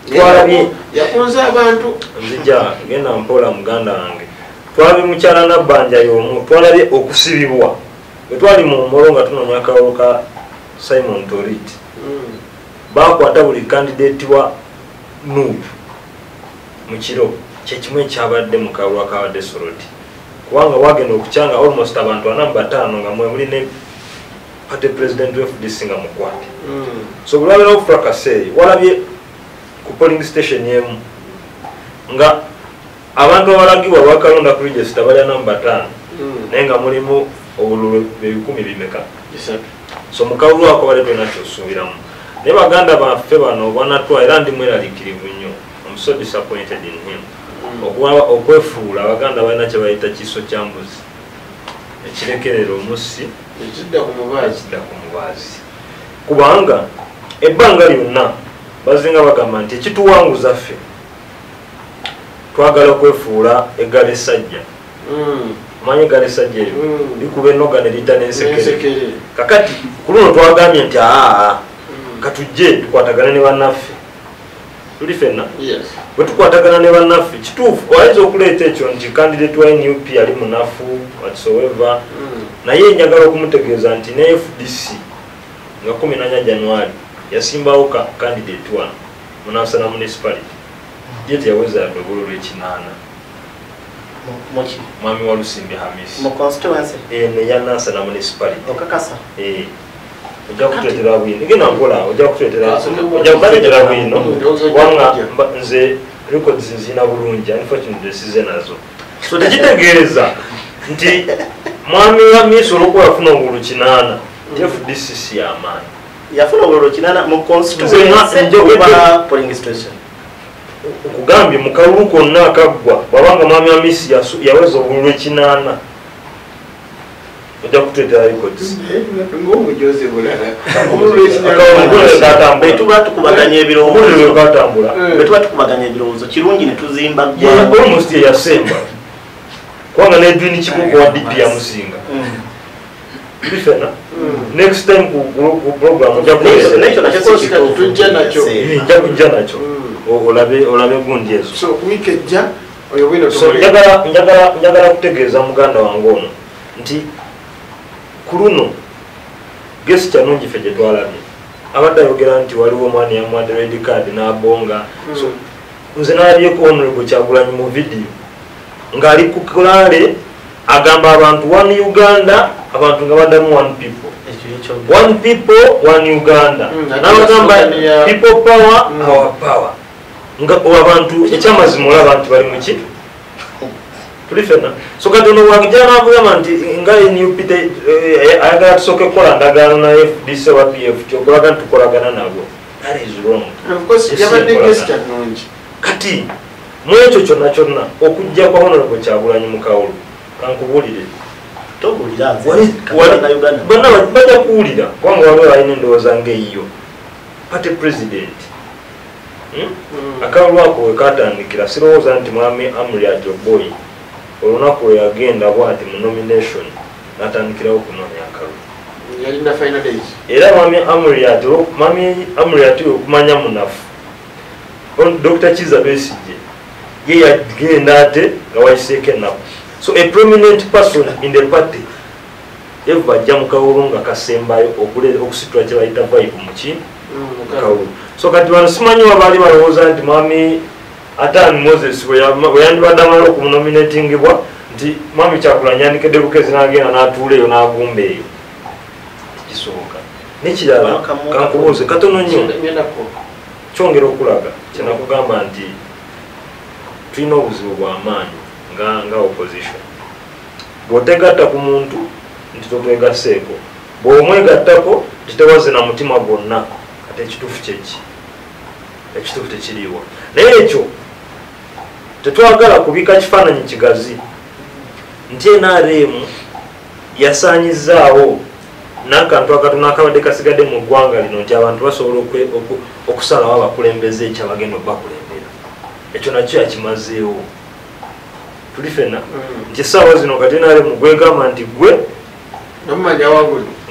Twalabye yakunza abantu nzija genda mpola muganda wange. Twalabye mukyala Nabbanja y'omu twalabye okusibibwa bwe twali mu Molo nga tunoonya akawulo ka Simon Torit bakwata buli candidate wa Nuupu mu kiro kyekimu ekyabadde mu kalulu akabadde Soroti kubanga wagenda okukyanga almost abantu 5 nga mwe muli ne party president of FDC nga mukwate so bulabira okufrakaseeyi walabye ku polling station yemu nga abantu abalagibwa bakalonda ku register balya namba 5 naye nga mulimu obululu 10 bimeka so mukawulu ako bale twena kyosuubiramu naye baganda baffe bano Wanatwaha era ndi mweraliikirivu nnyo. I'm so disappointed in him. Okwefuula abaganda balina kye bayita kiso kya mbuzi ekirekerera omussi ekidda ku mubaazi kubanga ebbanga lyonna bazinga bagamba nti ekituwanguza ffe twagala okwefuula eggala essajja manyi eggala essajja eryo likuba ennoga ne liyita n'ensekere kakati ku luno twagambye nti katujje tukwatagane ne bannaffe tuli ffenna bwe tukwatagana ne bannaffe kituufu oyinza okuleeta ekyo nti candidate wa NUP ali munafu whatsoever naye njagala okumutegeeza nti ne FDC nga 14 January yasimbawo candidate wano munasana municipality ye teyaweza yadde obululu ekinana Mwami wa Lusimbi Hamisi mu constituency ne yanasana municipality okakasa ojja kutuletera bwino ngena nkola ojja kutuletera bwino wanga nze records zina bulungi unfortunately size nazo so tekitegeeza nti Mwami wa Miso olwokuba yafuna obululu 8 FDC y'amaanyi yafuna obululu 8 mu constituency oba polling station okugambye mu kalulu konna akaggwa bwabanga Mwami wa Miso yaweza obululu 8 ojja kutuletera records ng'omujozi bulala betuba tukubaganya ebirowoozo kirungi ne tuzimba almost yasemba kubanga n'edwini kibuko wa DP yamusinga bifena next time ku program ojja tujja nakyo olabe gundi ezo so week ejja oyo bwino njagala kutegeeza muganda wange ono nti ku luno gesi kyanungi ffe gye twalabye abadde ayogera nti waliwo omwana yamwadde red card n'abonga so nze nalabyeko Honorable Kyagulanyi mu video ng'ali ku Kulale agamba abantu one Uganda, abantu nga baddamu one people. One people, one Uganda. N'abagamba people power, our power. Nga abantu ekyamazima olaba abantu bali mu ki tulifena so katono wakijana abugamba nti nga NUP ayagala tusooke kukola ndagaano na FDC wa PF kyokolaga tukolagana nabo. That is wrong. Of course, yabadde guest challenge. Kati mwekyo kyonna okujja kwa Honorable Kyagulanyi mu Kawulu kankubulire tobulira bonna bajja kuwulira kubanga waliwo alina endowooza ng'eyo pate president Akawulu ako wekatandikira sirowooza nti mwami Amuriat Boy olunaku lwe yagenda bwati mu nomination natandikirawo okunoonya akalulu yalina final days era mwami Amuriat okumanya munafu Dr. Kiza Besigye ye yagenda ate nga wayiseeko ennaku so a prominent person in the party eva ajja mu Kawulu nga kasembayo okusitula kye bayita vibe muki Kawulu so kati bano simanyi wabaali balowooza nti mwami Atani Moses bwe yandibadde amala okumunominatingibwa nti mwami Kyagulanyi yandikedde Bukezi n'agenda n'atuula eyo n'agumba eyo kisoboka n'ekirala kankubuuze katono nnyo kyongera okulaga kyenakugamba nti tulina obuzibu bw'amaanyi nga opposition bw'otegatta ku muntu nti totwegaseeko bw'omwegattako titewaze na mutima gwonna ate ekituufu kyeki ekituufu tekiriiwa naye ekyo tetwagala kubika kifaananyi kigazi nti NRM yasaanyizaawo n'akantu akatono akabadde kasigadde mu ggwanga lino nti abantu basobola okusalawo abakulembeze ekyabagenda okubakulembera ekyo nakyo yakimazeewo tuli fena nti essaawa zino kati NRM gwegamba nti gwe nga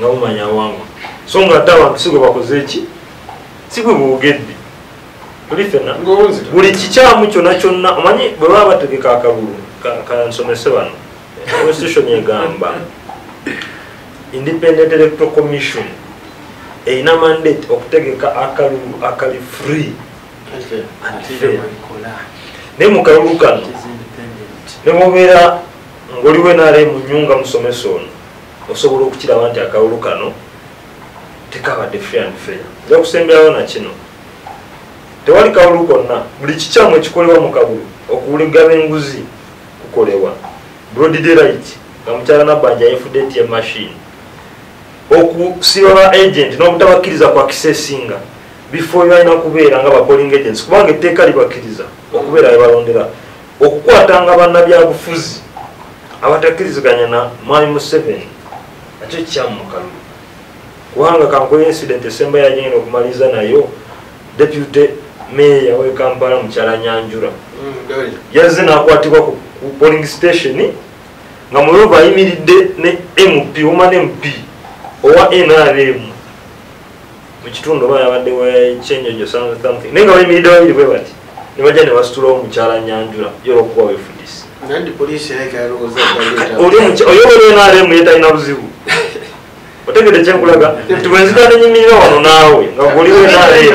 mumanya wangu so nga ate abantu si gwe bakoze eki si gwe boogedde tuli fena buli kikyamu kyonna kyonna omanyi bwe baba bategeka akalulu kansomese bano constitution egamba Independent Electoral Commission erina mandate okutegeka akalulu akali free and fair ne mu kalulu kano ne mubeera ng'oliwe NRM nyunga musomesa ono osobola okukiraba nti akalulu kano tekabadde free and fair nja kusemberawo na kino tewali kalulu konna buli kikyamu ekikolebwa mu kalulu okuwuligaba enguzi kukolebwa broad daylight nga mukyala Nabbanja yefudde ATM machine okusiba ba agent n'obutabakkiriza kwa kisesinga before yalina kubeera nga ba polling agents kubanga etteeka libakkiriza okubeera bebalondera okukwatanga bannabyabufuzi abatakkiriziganya na Mwami Museveni nakyo kikyamu mu kalulu kubanga kankola incident esemba yagenda okumaliza nayo deputy mayor we Kampala mukyala Nyanjura yazze n'akwatibwa ku polling station nga mulova ayimiridde ne MP woman MP owa NRM mu kitundu oba yabadde wekyenjojo something naye nga bayimiridde babiri bwe bati ne bajja ne basitulawo mukyala Nyanjura yolwokuba wefudisi oyobole NRM yetalina buzibu otegedde kyenkulaga nti bwenzita nenyimirira wano naawe nga goliwo NRM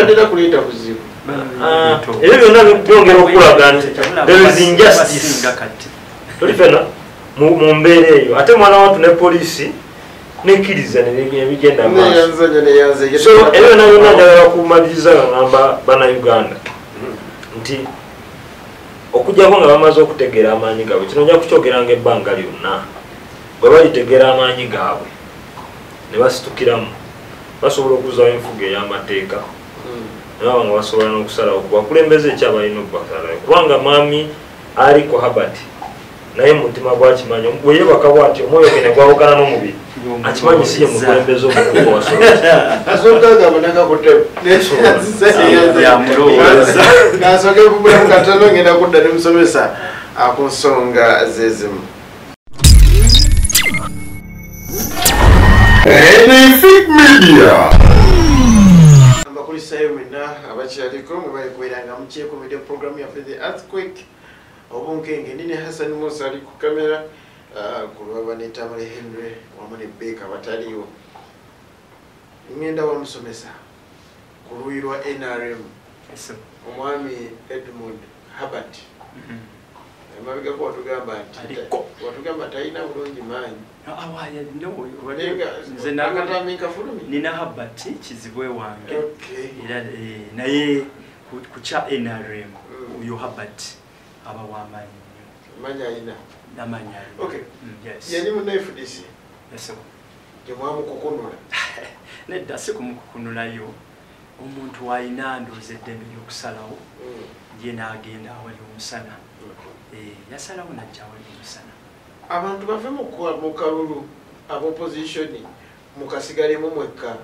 ebyo byonna byongera okulaga nti there is injustice toli fena mu mbeera eyo ate mwana watu ne poliisi nekkiriza nebigenda maaso so ebyo byonna njagala kumaliriza ngamba bannayuganda nti okujjako nga bamaze okutegeera amaanyi gaabwe kino nja kukyogeranga ebbanga lyonna bwe balitegeera amaanyi gaabwe ne basitukiramu basobola okuzzaawo enfuga ey'amateeka naba nga basobola n'okusalawo ku bakulembeze ekyabalina okubasalayo kubanga mwami aliko Habert naye mutima gwakimanya bwe yebaka bw'ati omwoyo gwe ne gwawukana n'omubiri akimanyi si ye mukulembeze omukulu wa nasoke kubulamu katono ngenda kudda ne musomesa ku nsonga zezimu Effujo Media. Abakulisayo mwenna abakyaliko mwe bali kubeeranga mukyekomedde programu yaffe the earthquake obunkenge nine Hassan Musa ali ku kamera ku lwaba ne Tamale Henry wamu ne Beka bataliwo ngenda wamusomesa ku luyi lwa NRM omwami Edmund Herbert mabega ko watugamba nti watugamba talina bulungi maanyi nina Herbert kizibwe wange era naye kucha NRM uyo Herbert aba wamaanyi manya ina namanya okay yes yani mu FDC yes temwamu kukunula nedda si kumukukunulayo omuntu waina ndoze eddembe lyokusalawo ye n'agenda awali omusana yasalawo najja awali omusana abantu bave mu kalulu ab'opposition mukasigalemu mwekka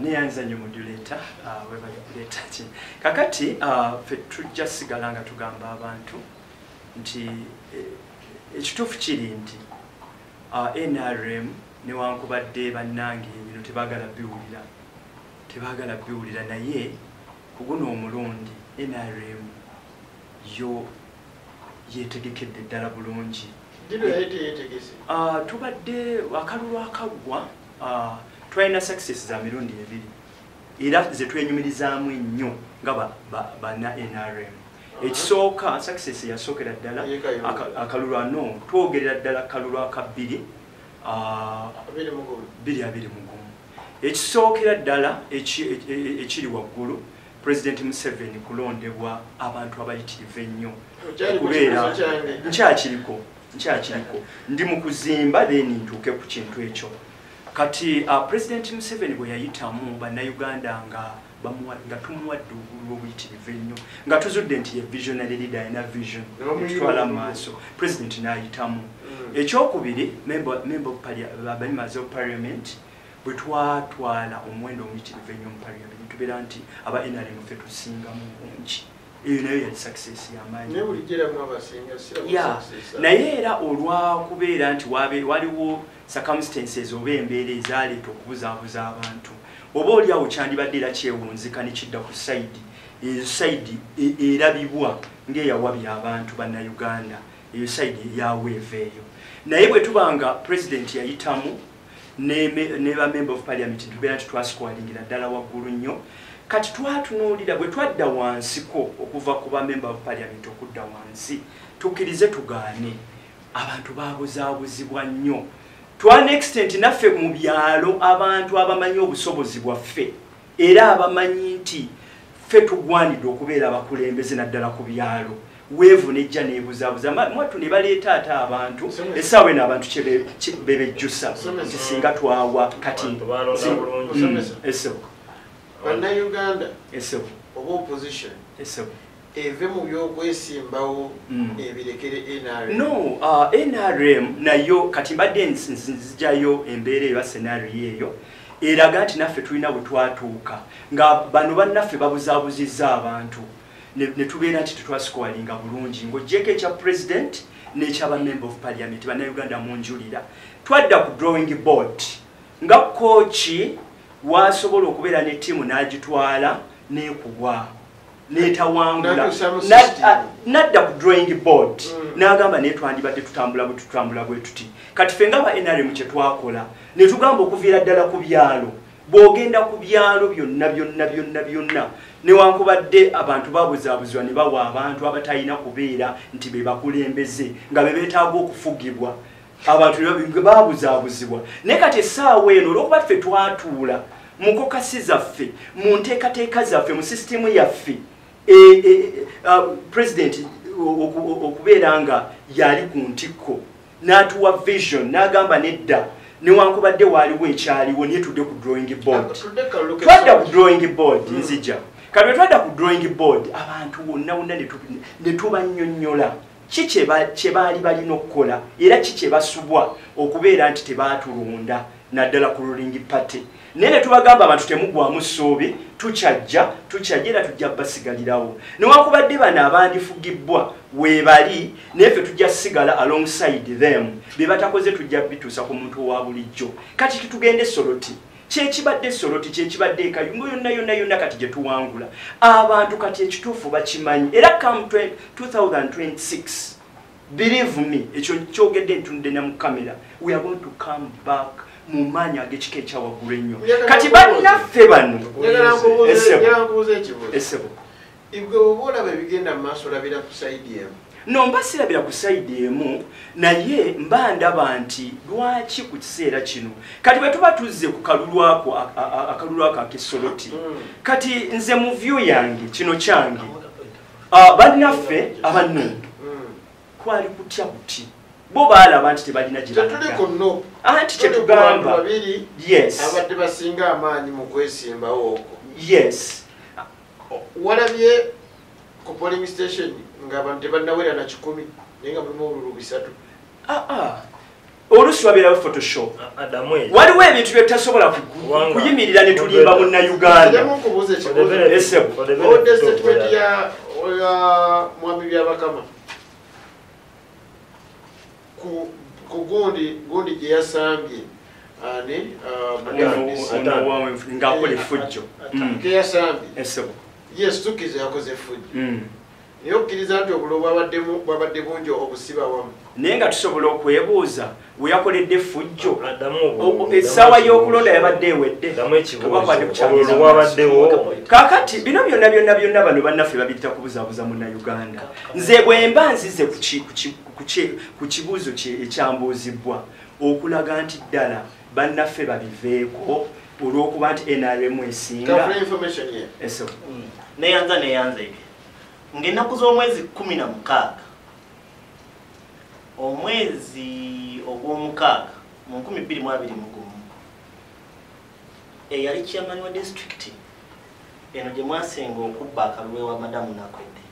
neyanza nnyo modulator webali kuleeta ki kakati fe tujja sigala nga tugamba abantu nti ekituufu kiri nti NRM newankubadde bannange bino tebagala biwulira naye kuguno omulundi NRM yo yetegekedde ddala bulungi tubadde akalulu akaggwa twalina success za mirundi ebiri era ze twenyumirizaamu ennyo nga bana NRM ekisooka success yasookera ddala akalulu ano twogerera ddala akalulu akabbiri 2-20 ekisookera ddala ekiri waggulu President Museveni kulondebwa abantu abayitirivu ennyo okubeera nkyakiriko ndi mu kuzimba then ntuuke ku kintu ekyo kati President Museveni bwe yayitamu bannayuganda nga tumuwadde obululu obuyitirivu ennyo nga tuzudde nti ye visionary leader alina vision etutwala mu maaso President n'ayitamu ekyokubiri members of parliament bwe twatwala omuwendo omuyitirivu ennyo mu parliament tubeera nti aba NRM ffe tusingamu bungi eyo nayo yali success y'amaanyi naye era olwakubeera nti waliwo circumstances oba embeera ezaleeta okubuzaabuza abantu oba oliawo kyandibadde era kyewunzika nekidda ku eyo sayidi erabibwa ng'eyawabya abantu bannayuganda eyo sayidi eyaweeva eyo naye bwe tubanga president yayitamu ne ba member of parliament tubeera nti twasqualingira ddala waggulu nnyo kati twatunuulira bwe twadda wansiko okuva ku ba member of parliament okudda wansi tukkirize tugaane abantu babuzaabuzibwa nnyo twana extent naffe mu byalo abantu abamanyi obusobozi bwaffe era abamanyi nti ffe tugwanidde okubeera abakulembeze naddala ku byalo weevu nejja neebuzaabuza mwattu ne baleeta ate abantu essaawa eno abantu bebejjusa nti singa twawa kati bannayuganda oba opposition eve mu byokwesimbawo ebirekere NRM no NRM nayo kati mbadde nzijayo embeera eyo senario eyo eraga nti naffe tulina bwe twatuuka nga bano bannaffe babuzaabuzizza abantu ne tubeera nti tetwasikowalinga bulungi ng'oggyeko ekya president n'ekyaba member of parliament bannayuganda munjulira twadda ku drawing board nga kooki wasobola okubeera ne ttiimu n'agitwala n'ekubwa n'etawangula nadda ku drawing board n'agamba naye twandibadde tutambula bwe tuti kati ffe nga ba NRM kye twakola ne tugamba okuviira ddala ku byalo bw'ogenda ku byalo byonna newankubadde abantu babuzaabuzibwa ne bawa abantu abatalina kubeera nti be bakulembeze nga be beetaaga okufugibwa abantu babuzaabuzibwa naye kati essaawa eno olwokuba ffe twatuula mu kokasi zaffe mu nteekateeka zaffe mu sisitemu yaffe president okubeera nga yali ku ntikko n'atuwa vision n'agamba nedda newankubadde waaliwo ekyaliwo naye tudde ku drawing board twadda ku drawing board nzija kati bwe twadda ku drawing board abantu wonna ne tubannyonnyola ki kye baali balina okukola era ki kye basubwa okubeera nti tebaatulonda naddala ku ruling party naye ne tubagamba abantu temugwamu ssuubi tukyajja era tujja basigalirawo newankubadde bano abandifugibwa weebali naye ffe tujja sigala alongside them bye batakoze tujja bituusa ku muntu owa bulijjo kati kitugende Soroti kyekibadde Soroti kyekibadde Kayungo yonna kati gye tuwangula abantu kati ekituufu bakimanyi era come 2026 believe me ekyo kyogedde ntunde ne mu kamera we are going to come back mu maanyi ag'ekika ekyawaggulu ennyo kati bannaffe bano essebo ibwe oba olaba ebigenda mu maaso olabira ku sayidi emu no mba sirabira ku sayidi emu naye mba ndaba nti lwaki ku kiseera kino kati bwe tuba tuzze ku kalulu ako ak'Soroti kati nze mu vyu yange kino kyange bannaffe abannundu kwali kutya buti bo baalaba nti tebalina gyebalaga anti kyetugamba abadde basinga amaanyi mu kwesimbawo okwo yes walabye ku polling station ng'abantu tebannawera na 10 naye nga mulimu obululu 3 oluusi wabeerawo photoshop waliwo ebintu bye tutasobola kuyimirira ne tulimba munnayuganda owodde statement ya mwami Byabakama ku gundi gye yasambye ng'akola effujjo ke yasambye yes tukiza yakoze effujjo naye okkiriza nti obulo bwabadde bungi obusiba wamu naye nga tusobola okwebuuza we yakoledde effujjo essaawa y'okulonda yabadde ewedde kaakati bino byonna bano bannaffe babiyita kubuzaabuza munnayuganda nze bwe mba nzize ku kibuuzo ekyambuuzibwa okulaga nti ddala bannaffe babiveeko olw'okuba nti NRM esinga neyanza ng'ennaku z'omwezi 16 omwezi ogw'omukaaga mu 2021 eyali chairman wa district eno gye mwasenga okubba akalulu ewa madamu Nakwedde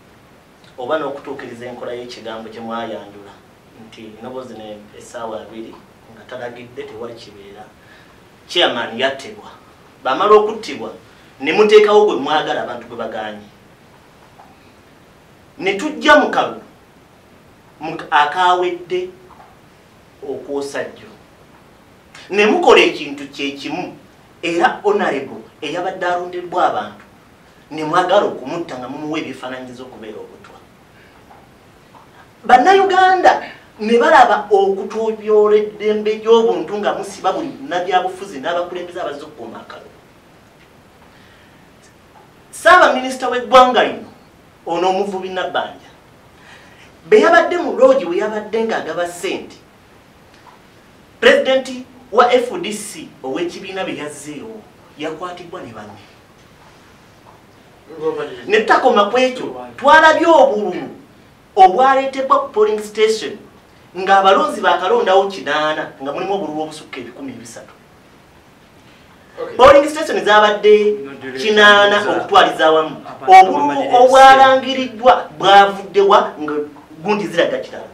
oba n'okutuukiriza enkola y'ekigambo kye mwayanjula nti nobozi essaawa 2 nga talagidde tewali kibeera chairman yattibwa bamala okuttibwa ne muteekawo gwe mwagala abantu gwe baganye ne tujja mu kalulu akawedde okwosajjo ne mukola ekintu kyekimu era honorable eyabadde alondeddwa abantu ne mwagala okumutta nga mumuwa ebifaananyizo okubeera obutwa bannayuganda ne balaba okutobyola eddembe gy'obuntu nga musiba buli munnabyabufuzi n'abakulembeze abazze okukuuma akalulu Ssaabaminisita w'eggwanga lino ono omuvubi Nabbanja beyabadde mu loogi we yabadde ng'agaba ssente pulezidenti wa FDC ow'ekibiina bye yazzeewo yakwatibwa ne banne ne tutakoma ku ekyo twalabye obululu obwaleetebwa ku polling station ng'abalonzi baakalondawo 8 nga mulimu obululu obusukka 13 polling station zabadde 8 okutwaliza awamu obululu obwalangiriddwa bwavuddewa nga gundi ziraga kirala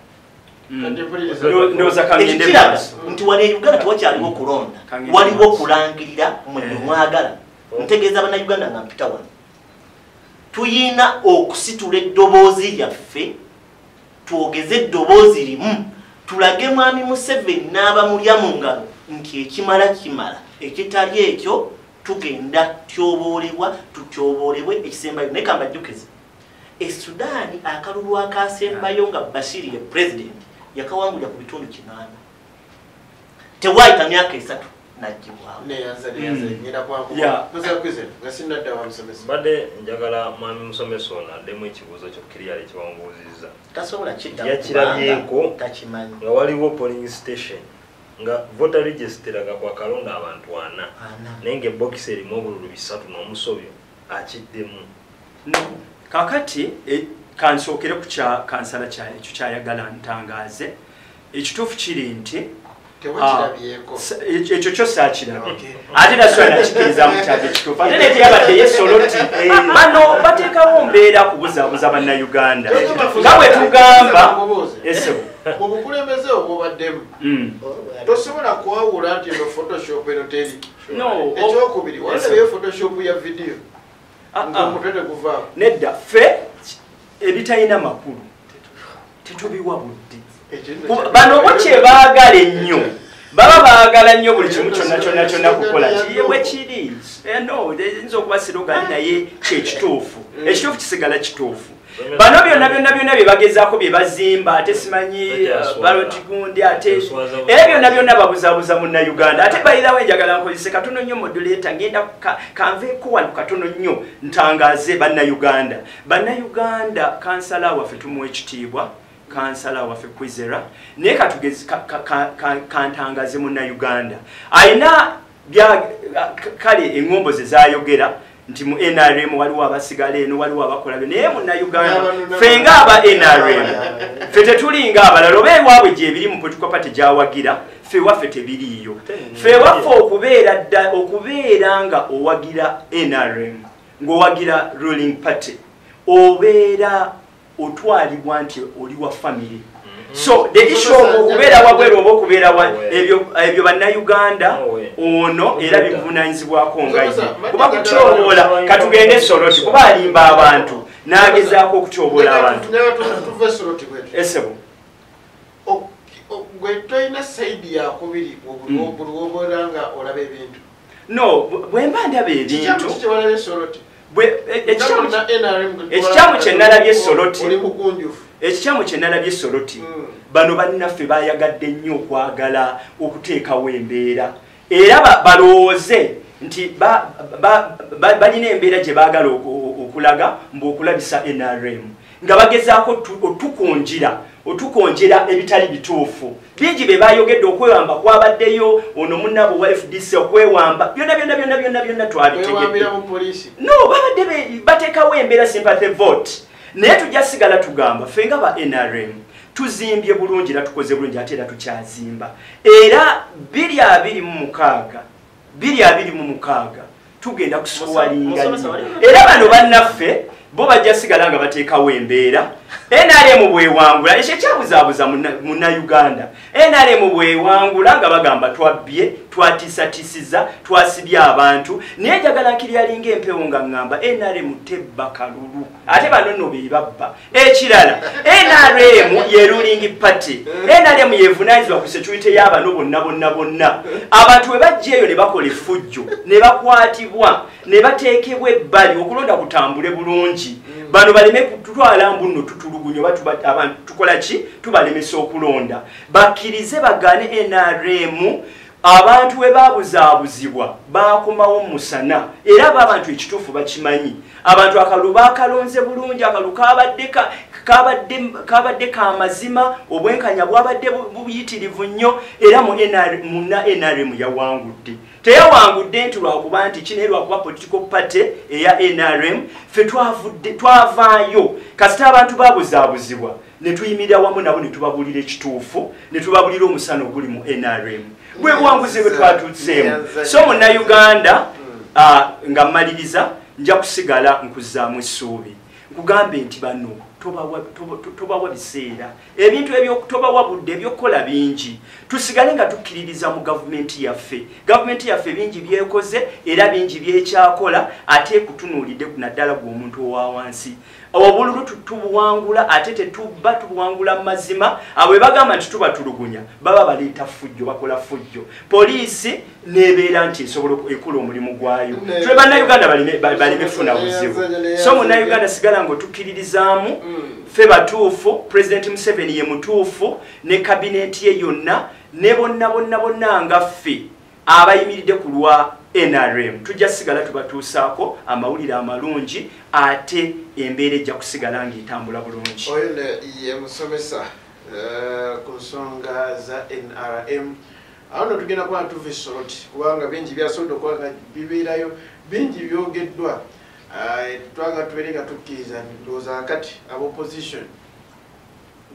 ekikiraga nti wano e Uganda tewakyaliwo kulonda waliwo kulangirira mwenye mwagala ntegeeza bannayuganda nga mpita wano tuyina okusitula eddoboozi lyaffe twogeze eddoboozi limu tulage mwami Museveni n'abamulya mu ngalo nti ekimala kimala ekitali ekyo tugenda tutyoboolebwe ekisembayo naye kambajjukize Sudaani akalulu akasembayo nga Bashir ye president yakawangulira ku bitundu 8 tewaayita myaka 3 najjibwawo badde njagala mwami musomesa ono addemu ekibuuzo kyokkiryala ekiwanguuzizza tasobola yakirabyeko takimanyi nga waliwo polling station nga voter registeraga kwa kalonda abantu 4 naye ng'ebokisi erimu obululu 3 n'omusobyo akiddemu kakati kansookere ku kansala ekyo kyayagala ntangaaze ekituufu kiri nti ekyo kyo saakirabye ate nasobola nakikiriza mu kyalo ekituufu ate nete yabadde yeSoroti bano bateekawo mbeera kubuzaabuza bannayuganda nga bwe tugamba mu bukulembeze obwobaddemu tosobola kwawula nti eno photoshop eno teri ekyokubiri walabeyo photoshop ya video ng'omutwe teguvaawo nedda ffe ebitalina makulu tetubiwa budde bano bo kyebaagala ennyo baba baagala nnyo buli kimu kyonna kukola bwe kiri no yinza okuba sirogani naye kyekituufu ekituufu kisigala kituufu bano byonna bye bagezaako bye bazimba ate simanyi balotigundi ate ebyo byonna babuzabuza munnayuganda ate bayirawo enjagala nkozese katono nnyo moduleta ngenda kanveeko wano katono nnyo ntangaaze bannayuganda kansala waffe tumuwa ekitiibwa kansala waffe kwizera naye katugezi kantangaze munnayuganda ayina kale eŋŋombo ze zayogera nti mu NRM waliwo abasigala eno waliwo abakola byo naye munnayuganda ffe ng'aba NRM ffe tetulinga abalala oba ewaabwe gyebiri mu political party gyawagira ffe waffe tebiriiyo ffe waffe okubeera nga owagira NRM ng'owagira ruling party obeera otwalibwa nti oli wa family. So the issue okubeera wabweru oba okubeera ebyo bannayuganda ono era bivunanyizibwako ngaye kuba kutyoboola katugende Soroti kuba alimba abantu n'agezaako okutyoboola abantu esebo gwe toyina saidi yakubiri buli wobeeranga olaba ebintu no bwe mba ndaba ebintu ekikyamu kye nalabye Soroti ekikyamu kye nalabye Soroti bano bannaffe bayagadde nnyo okwagala okuteekawo embeera era balowooze nti balina embeera gye baagala okulaga mb'okulabisa NRM nga bagezaako otukonjera ebitali bituufu bingi be bayogedde okwewamba kwabaddeyo ono munnabo wa FDC okwewamba byonna twabitegedde no babadde bateekawo embeera sympathy vote naye tujja sigala tugamba ffe nga ba NRM tuzimbye bulungi era tukoze bulungi ate era tukyazimba era 2026 tugenda kusuwalinga era bano bannaffe bo bajja sigala nga bateekawo embeera NRM bwewangula ekyo kyabuzaabuza munnayuganda NRM bwewangula nga bagamba twabbye twatiisatiisiza twasibye abantu naye njagala nkiryalinga empewo nga ŋŋamba NRM tebba kalulu ate bano nno be babba ekirala NRM ye ruling party NRM yevunaanyizibwa ku security y'abano bonna abantu bwe bajja eyo ne bakola effujjo ne bakwatibwa ne bateekebwa ebbali okulonda kutambule bulungi bano baleme kutwala mbuno tutulugunyo abantu tukola ki tubalemesa okulonda bakkirize bagane NRM abantu we babuzaabuzibwa bakomawo musana era abantu ekituufu bakimanyi abantu akalu bakalonze bulungi akalu kabadde kamazima obwenkanya bwabadde buyitirivu nnyo era munna NRM yawangudde teyawangudde nti lwakuba nti kino lwakuba political party eya NRM ffe twavaayo kasita abantu babuzaabuzibwa ne tuyimirira wamu nabo ne tubabuulira ekituufu ne tubabuulira omusana oguli mu NRM bwe buwanguzi bwe twatuuseemu so munnayuganda nga mmaliriza nja kusigala nkuzaamu essuubi nkugambe nti bano tobawa biseera ebintu tobawa budde ebyokukola bingi tusigale nga tukkiririza mu gavumenti yaffe bingi byekoze era bingi byekyakola ate kutunuulidde naddala gw'omuntu owa wansi obululu tubuwangula ate tetubba tubuwangula mazima abwe bagamba nti tuba tulugunya baba baleeta ffujjo bakola ffujjo poliisi nebeera nti esobola ekola omulimu gwayo twe bannayuganda baleme funa buzibu so munnayuganda sigala ng'otukkiririzaamu ffe batuufu President Museveni ye mutuufu ne kabineti ye yonna ne bonna nga ffe abayimiridde ku lwa NRM tujja sigala tubatuusaako amawulire amalungi ate embeera ejja kusigala ng'etambula bulungi oyo ye musomesa ku nsonga za NRM awo no tugenda kuba tuva Soroti kubanga bingi byasobodde okuba nga bibeerayo bingi byogeddwa twaga tubeere nga tukkiriza ndowooza kati abopposition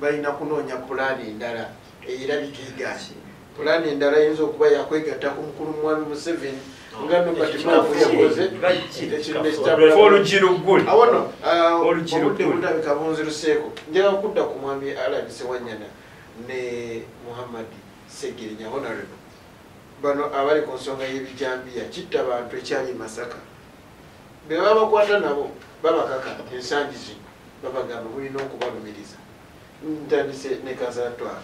balina kunoonya pulaani endala eyerabika pulaani endala yinza okuba yakwegatta ku mukulu mwami Museveni nga nobatimafu yakoze awono obudde bulabika bunziruseeko njagala kudda ku mwami alabise wanyana ne Muhammad Segirinya honorable bano abali ku nsonga y'ebijambiya kitta abantu ekyali Masaka be babakwata nabo babakaka ensangi zino babagamba bulina okubalumiriza ntandise ne kazaatwala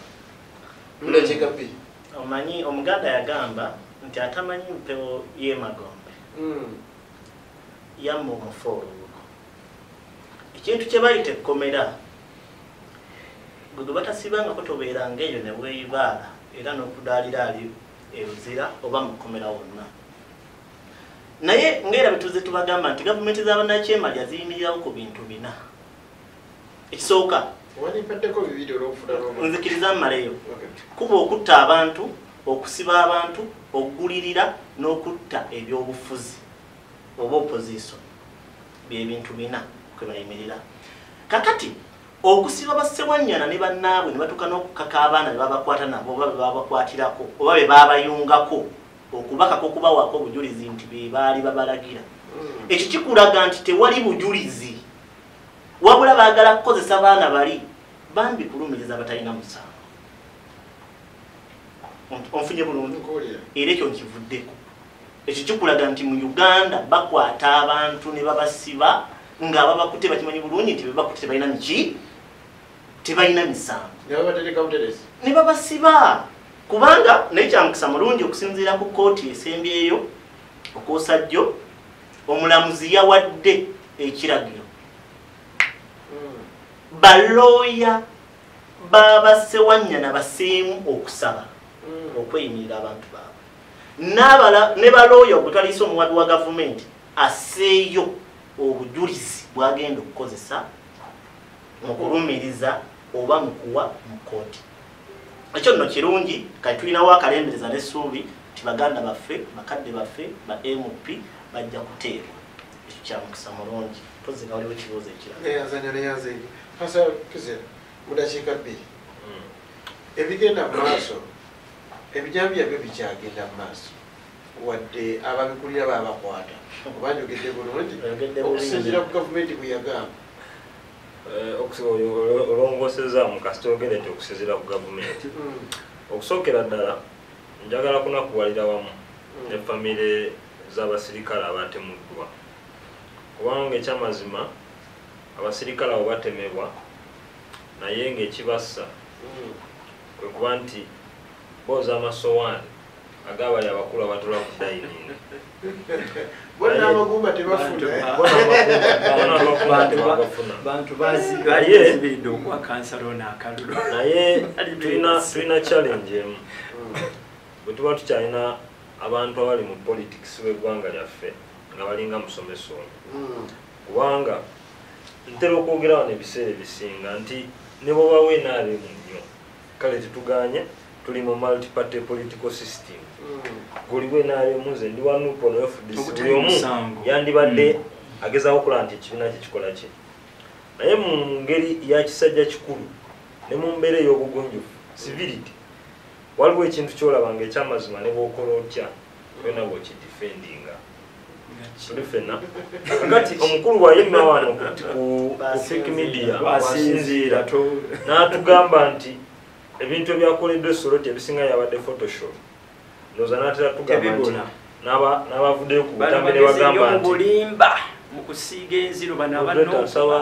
ndakikapi omanyi omuganda yagamba nti atamanyi mpewo y'emagombe yamma omufo olubugo kintu kye bayita ekkomera gwe batasibanga ko tobeeranga eyo ne weeyibaala era n'okudaalira ali eruzira oba mu kkomera wonna naye ng'era betuze tubagamba nti gavumenti z'abannakyemali aziyimirirawo ku bintu bina ekisooka nzikiriza mmaleyo kuba okutta abantu okusiba abantu okugulirira n'okutta ebyobufuzi oba opposition bye bintu bina kwe bayimirira kakati okusiba bassewanyana ne bannaabwe ne batuuka n'okukaka abaana be babakwata nabo oba be babakwatirako oba be babayungako okubakako okubawaako obujulizi nti be baali babalagira ekyo kikulaga nti tewali bujulizi wabula baagala kukozesa baana bali bambi kulumiriza batalina musango onfunye bulungi era ekyo nkivuddeko ekyo kikulaga nti mu Uganda bakwata abantu ne babasiba ng'ababakutte bakimanyi bulungi nti bebakutte tebalina miki tebalina misango ne babasiba kubanga naye kyamukisa mulungi okusinziira ku kkooti esembyeyo okwosajjo omulamuzi yawadde ekiragiro balooya babassewanyana baseemu okusaba okweyimirira abantu baabwe ne balooya okutwalisa omuwabi wa gavumenti aseeyo obujulizi bwagenda okukozesa mu kulumiriza oba mu kuwa mu kkooti ekyo nno kirungi kati tulinawo akalembereza n'essuubi nti baganda baffe bakadde baffe ba MP bajja kuteebwa ekyo kyamukisa mulungi tozeka waliwo ekibuuzo ekirala Pastor Kizera mudakiika bbiri ebigenda mu maaso ebijambi byo bikyagenda mu maaso wadde ababikulira babakwata oba njogedde bulungi okusinziira ku gavumenti bwe yagamba olongoseza mu kasita ogende nti okusinziira ku gavumenti okusookera ddala njagala kunakuwalira wamu ne famire z'abasirikale abatemuddwa kubanga ekyamazima abasirikale abo batemebwa naye ng'ekibassa kwe kuba nti booza amasowaani agabali abakulu abatula ku dayiningi bonna amagumba tebafuna naye tulina challenge emu bwe tuba tukyalina abantu abali mu politics w'eggwanga lyaffe nga balinga musomesa ono kubanga ntera okwogera wano ebiseera ebisinga nti ne bwoba weenaalemu nnyo kale tetuganye tuli mu multi-party political system guli weenaalemu nze ndi wanuupo noyofudisi buli omu yandibadde agezaako okulaba nti ekibiina kye kikola ki naye mu ngeri ya kisajja kikulu ne mu mbeera ey'obugunjufu civility waliwo ekintu kyolaba ng'ekyamazima ne bw'okola otya wena bw'okidifendinga tuli ffenna kakati omukulu bwayima wano ku fake media wasinziira n'atugamba nti ebintu ebyakoleddwa Soroti ebisinga yabadde photoshop ndowooza n'atera tugamba nti n'abavuddeyo ku butambi ne bagamba nti mukusiiga enziro nsaba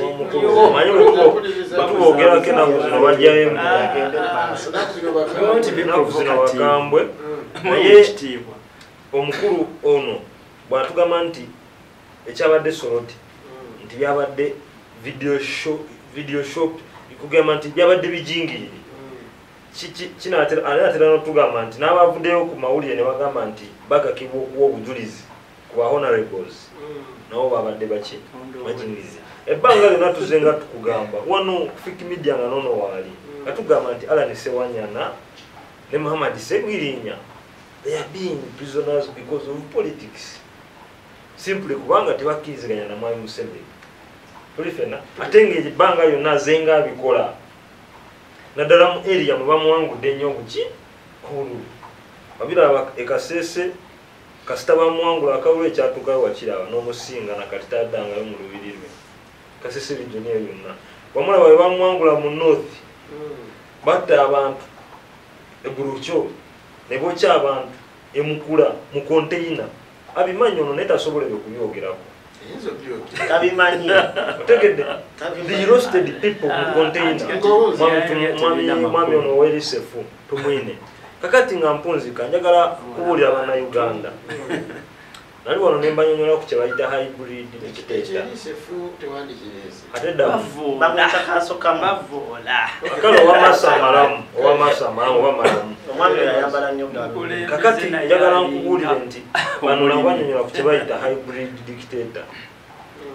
omukulu manyi bwetubogerako ennaku zino bajjayo ennaku zino bakambwe naye omukulu ono bw'atugamba nti ekyabadde Soroti nti byabadde video shop kugamba nti byabadde bijingirire kinatera n'otugamba nti n'abavuddeyo ku mawulire ne bagamba nti bagakibwa okuwa obujulizi ku ba honorables nabo babadde bakingirize ebbanga lyonna tuzenga tukugamba wano fake media nga nono waali nga tugamba nti Alan Sewanyana ne Muhammad Segirinya they are being prisoners because of politics simply kubanga tebakkiriziganya na Mwami Museveni tuli ffenna ate ng'ebbanga lyonna zenga abikola naddala mu area mwe bamuwangudde ennyo buki kululu babiraba ekasese kasita bamuwangula akawulo ekyatuukayo wakiraba n'omusinga nakatitaddangayo mu lubiri lwe kasese region eyo yonna bamulaba bwe bamuwangula mu north batta abantu egulukyo ne bookya abantu emukula mu konteyina abimanyi ono naye tasobolere kubyogerako tabimanyi otegedde the roasted people mu konteyina mwami ono werisefu tumwine kakati nga mpunzika njagala kubuulira bannayuganda nali wano ne mbanyonyola ku kye bayita hybrid dictator ate ddamu kale owamasamalamu kakati njagala nkubuulire nti bano nabo banyonyola ku kye bayita hybrid dictator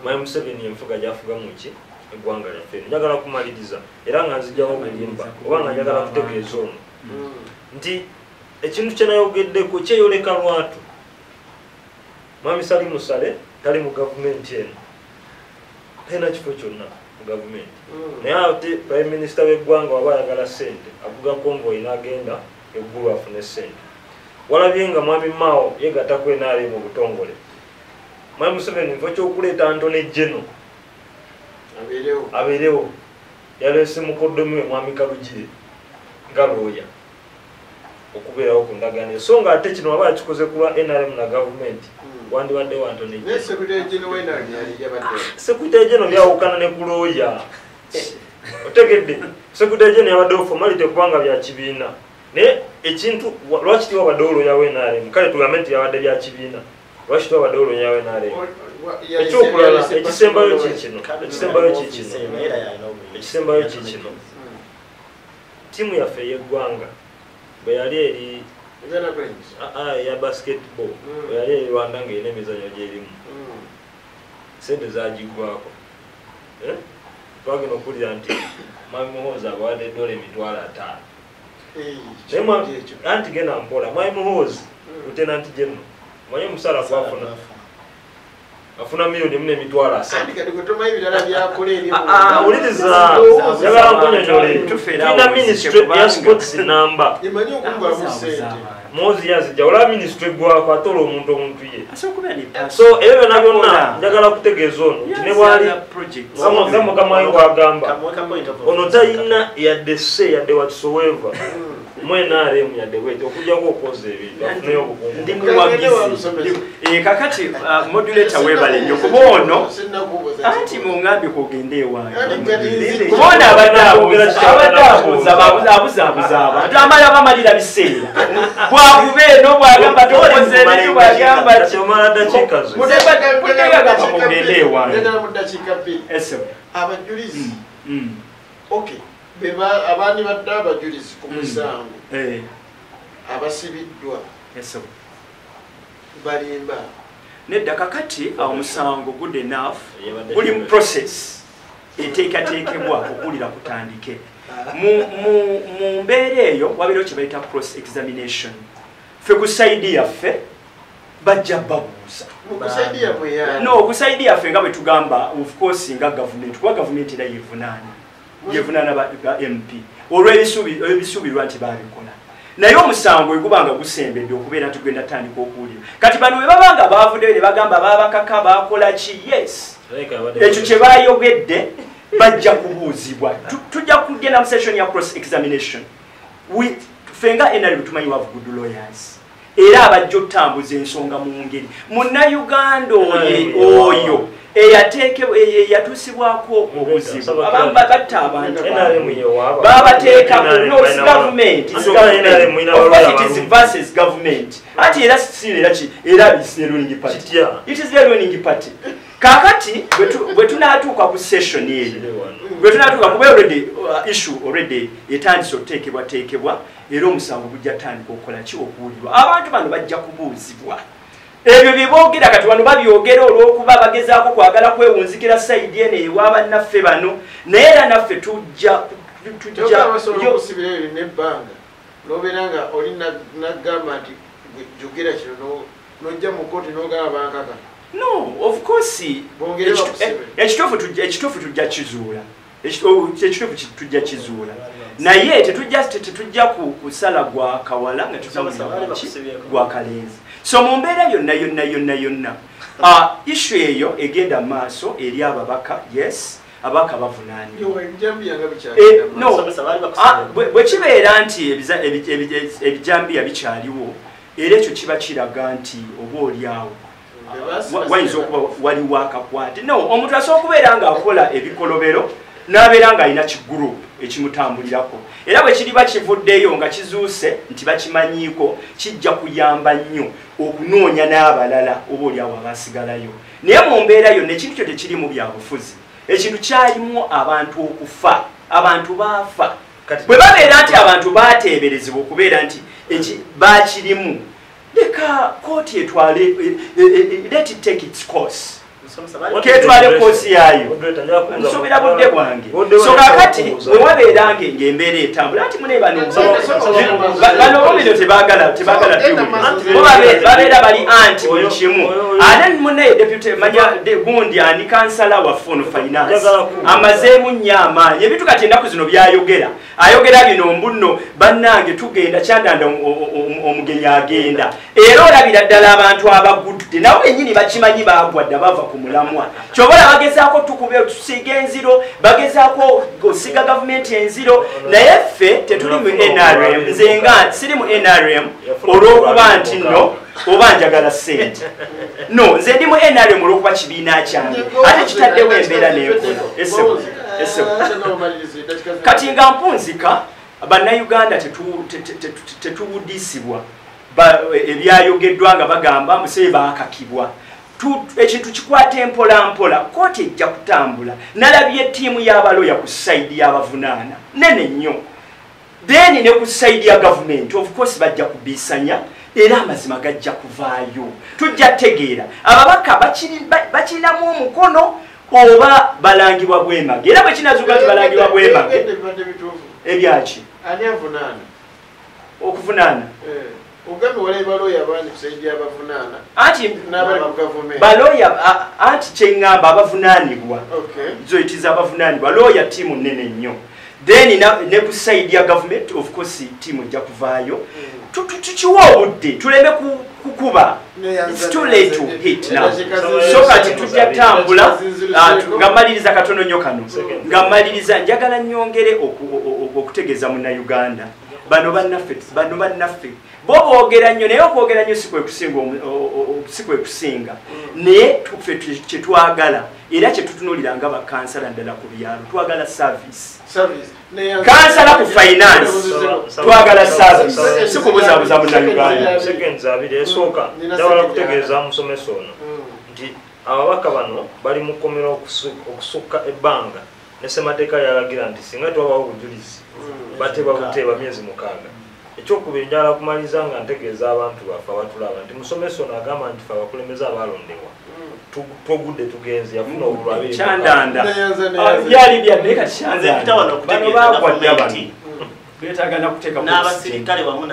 Mayi Museveni enfuga gyafuga muki eggwanga lyaffe njagala kumaliriza era nga nzijjawo obulimba oba nga njagala kutegeeza ono nti ekintu kye nayogeddeko kyeyoleka lwatu Mwami Sali Musale tali mu gavumenti eno talina kifo kyonna mu gavumenti naye ate prime minister w'eggwanga waba ayagala ssente avuga konvoyi n'agenda eggulu afune ssente walabye nga Mwami Mao yegattako NRM mu butongole Mwami Museveni nfo ky'okuleeta Antony General abeerewo yaleese mukoddomi we Mwami Kalugire nga looya okubeerawo ku ndagaano so nga ate kino waba yakikoze ku lwa NRM na gavumenti wandibaddewo Antony Secretary General byawukana ne ku looya otegedde Secretary General yabaddewo formality kubanga bya kibiina naye ekintu lwaki tiwabaddewo looya we NRM kale tugambe nti yabadde bya kibiina lwaki tiwabaddewo looya we NRM ekyokulala ekisembayo kikino tiimu yaffe ey'eggwanga bwe yali eri ya basketball bwe yali eri Rwanda ng'erina emizanyo gy'erimu sente zagiggwako twagenda okuwulira nti Mwami Muhoozi abawadde $5,000 anti genda mpola Mwami Muhoozi Lieutenant General manye omusaala gwafuna afuna $1,000,000 uliriza njagala nkunyonyole tulina ministry ya sports number Muhoozi yazijja olaba ministry gwako atola omuntu ye so ebyo byonna byonna njagala kutegeeza ono nti ne bwali nga mukama we bwagamba ono talina yadde se yadde whatsoever NRM yadde wete okujjako okoza ebintu afuneyo obukungu ndi muwagizi kakati modulator webale nnyo kuba ono anti mungambye kugende ewange kubona abadde amala bamalira biseera bwakube eno bwagamba tokoze ebintu bwagamba kyomala dakiika zo mutegagamba kugende ewange abajulizi okay abaani badde abajulizi ku musango abasibiddwa balimba nedda kakati awo musango good enough guli mu process eteekateekebwa okuwulira kutandike mu mbeera eyo wabeerewo kye bayita cross examination ffe ku saidi yaffe bajja babuuza no okusaidi yaffe nga bwe tugamba of course nga gavumenti kuba gavumenti era yevunaana ba MP olw'ebisuubirwa nti baabikola naye omusango egubanga gusembedde okubeera nti gwenda tandika okuwulira kati bano bwe babanga baavuddeyo ne bagamba baabakaka baakola ki yes ekyo kye baayogedde bajja kubuuzibwa tujja kugenda mu session ya cross examination ffe nga NRM tumanyi have good lawyers era abajja okutambuza ensonga mu ngeri munnayuganda oyo eyatuusibwako obuzibu batta abantu babateeka versus government ati era era it is the ruling party kakati bwe tunaatuuka ku session eyo bwe tunaatuuka kuba issue already etandise okuteekebwa era omusango gujja tandika okukola ki okuwulirwa abantu bano bajja kubuuzibwa ebyo byeboogera kati wano babyogera olw'okuba bagezaako kwagala kwewunzikira sayidi eno ewa bannaffe bano naye era naffe tujja nebbanga nobeera nga oli nagamba nti jogera kino nojja mu kooti nogamba bankaka no of course ekituufu tujja kizuula ekituufu tujja kizuula naye tetujja kusala gwa kawala nga tutamulaki gwa kalenzi so mu mbeera yonna issue eyo egenda maaso eri ababaka yes ababaka bavunaanibwa bwe kibeera nti ebijambiya bikyaliwo era ekyo kiba kiraga nti oba oliawo wayinza okuba waliwo akakwate no omuntu asobola okubeera ng'akola ebikolobero n'abeera ng'alina kigroup ekimutambulirako era bwe kiriba kivuddeyo nga kizuuse nti bakimanyiiko kijja kuyamba nnyo okunoonya n'abalala oba oliawo abasigalayo naye mu mbeera yonna ekintu kyo tekiri mu byabufuzi ekintu kyalimu abantu okufa abantu baafa bwe babeera nti abantu baateeberezebwa okubeera nti bakirimu leka kooti etwale let it take its course ketwale kosi yayo nsobera budde bwange so kakati bwe wabeera ng'embeera etambula anti mune bano bino tebagala babeera bali anti buli kimu ate mune deputy manya gundi ani kansala wa Finance amazeemu nnyo amaanyi ebintu kati ennaku zino byayogera ayogera bino mbuno bannange tugenda kyandanda omugenyi agenda era olabira ddala abantu abagudde nabo bennyini bakimanyi bagwadda bava ku mulamwa kyobola bagezaako tukube tusiga enziro bagezaako osiga gavumenti enziro naye ffe tetuli mu NRM nze nga siri mu NRM olw'okuba nti nno oba njagala ssente no nze ndi mu NRM olw'okuba kibiina kyange ate kitaddewo embeera n'enkola kati nga mpunzika bannayuganda tetubuddisibwa ebyayogeddwa nga bagamba musebe baakakibwa ekintu kikwata empola mpola kooti ejja kutambula nalabye ettiimu y'abaloya ku sayidi y'abavunaana nene nnyo then ne ku sayidi ya gavumenti of course bajja kubiisanya era amazima gajja kuvaayo tujja tegeera ababaka bakirinamu omukono oba balangibwa bwemage era bwe kinazuuka nti balangibwa bwemage ebyaki okuvunaana anti baloya anti kyeŋŋamba abavunaanibwa zoyitiza abavunaanibwa looya ttiimu nnene nnyo then ne ku sayidi ya gavumenti of course ttiimu ejja kuvaayo tukiwa obudde tuleme kukuba it's too late to hit now so kati tujja tambula nga mmaliriza katono nnyo kano nga mmaliriza njagala nnyongere okutegeeza munnayuganda bano bannaffe bo boogera nnyo naye okwogera nnyo si kwe kusinga naye tuffe kyetwagala era kyetutunuulira nga bakansala ddala ku byalo twagala service kansala ku finance twagala service si kubuzaabuza munnayuganda esooka njagala kutegeeza musomesa ono nti ababaka bano bali mu kkomera okusukka ebbanga ne ssemateeka yalagira nti singa twabawo obujulizi bateba buteeba myezi 6 ekyokubiri njagala kumaliza nga ntegeeza abantu baffe abatulaba nti musomesa ono agamba nti fe abakulembeze abalondewa togudde tugenze yafuna obulwabekyandanda byali byadde katikyandandabano bagwadde abantu betagana kuteeka n'abasirikale wamu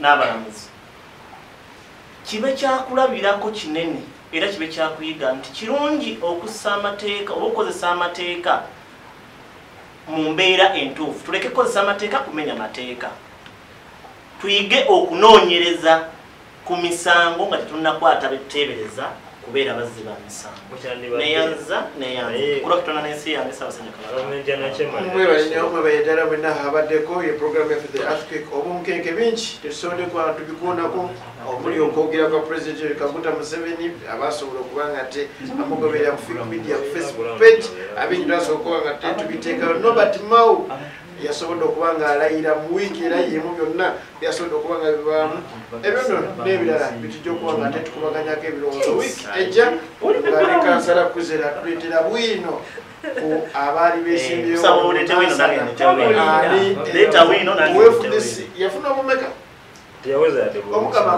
n'abalamuzi kibe kyakulabirako kinene era kibe kyakuyiga nti kirungi okussa amateeka oba okukozesa amateeka mu mbeera entuufu tuleke kukozesa amateeka kumenya mateeka tuyige okunoonyereza ku misango nga tetunnakwata betuteebereza kubeera bazzi ba misango neyanza kulakitona n'ensi yange Ssaabasajja Kabaka bwenna abaddeko ye programu yaffe the earthquake obunkenke bingi tetusobodde tubikoonako omuli okwogera kwa President Kaguta Museveni abasobola okuba nga te amugoberera ku media ku Facebook page abingi basobola okuba nga te tubiteekayo Nobert Mao yasobodde okuba nga alayira mu wiiki era yemu byonna byasobodde okuba nga bibaamu ebyo nno n'ebirala bitujja okuba nga ate tukubaganyako ebirowoozo wiiki ejja nga ne kansala kuzera tuleetera bwino ku abaali beesimbyewo yafuna omumeka omukama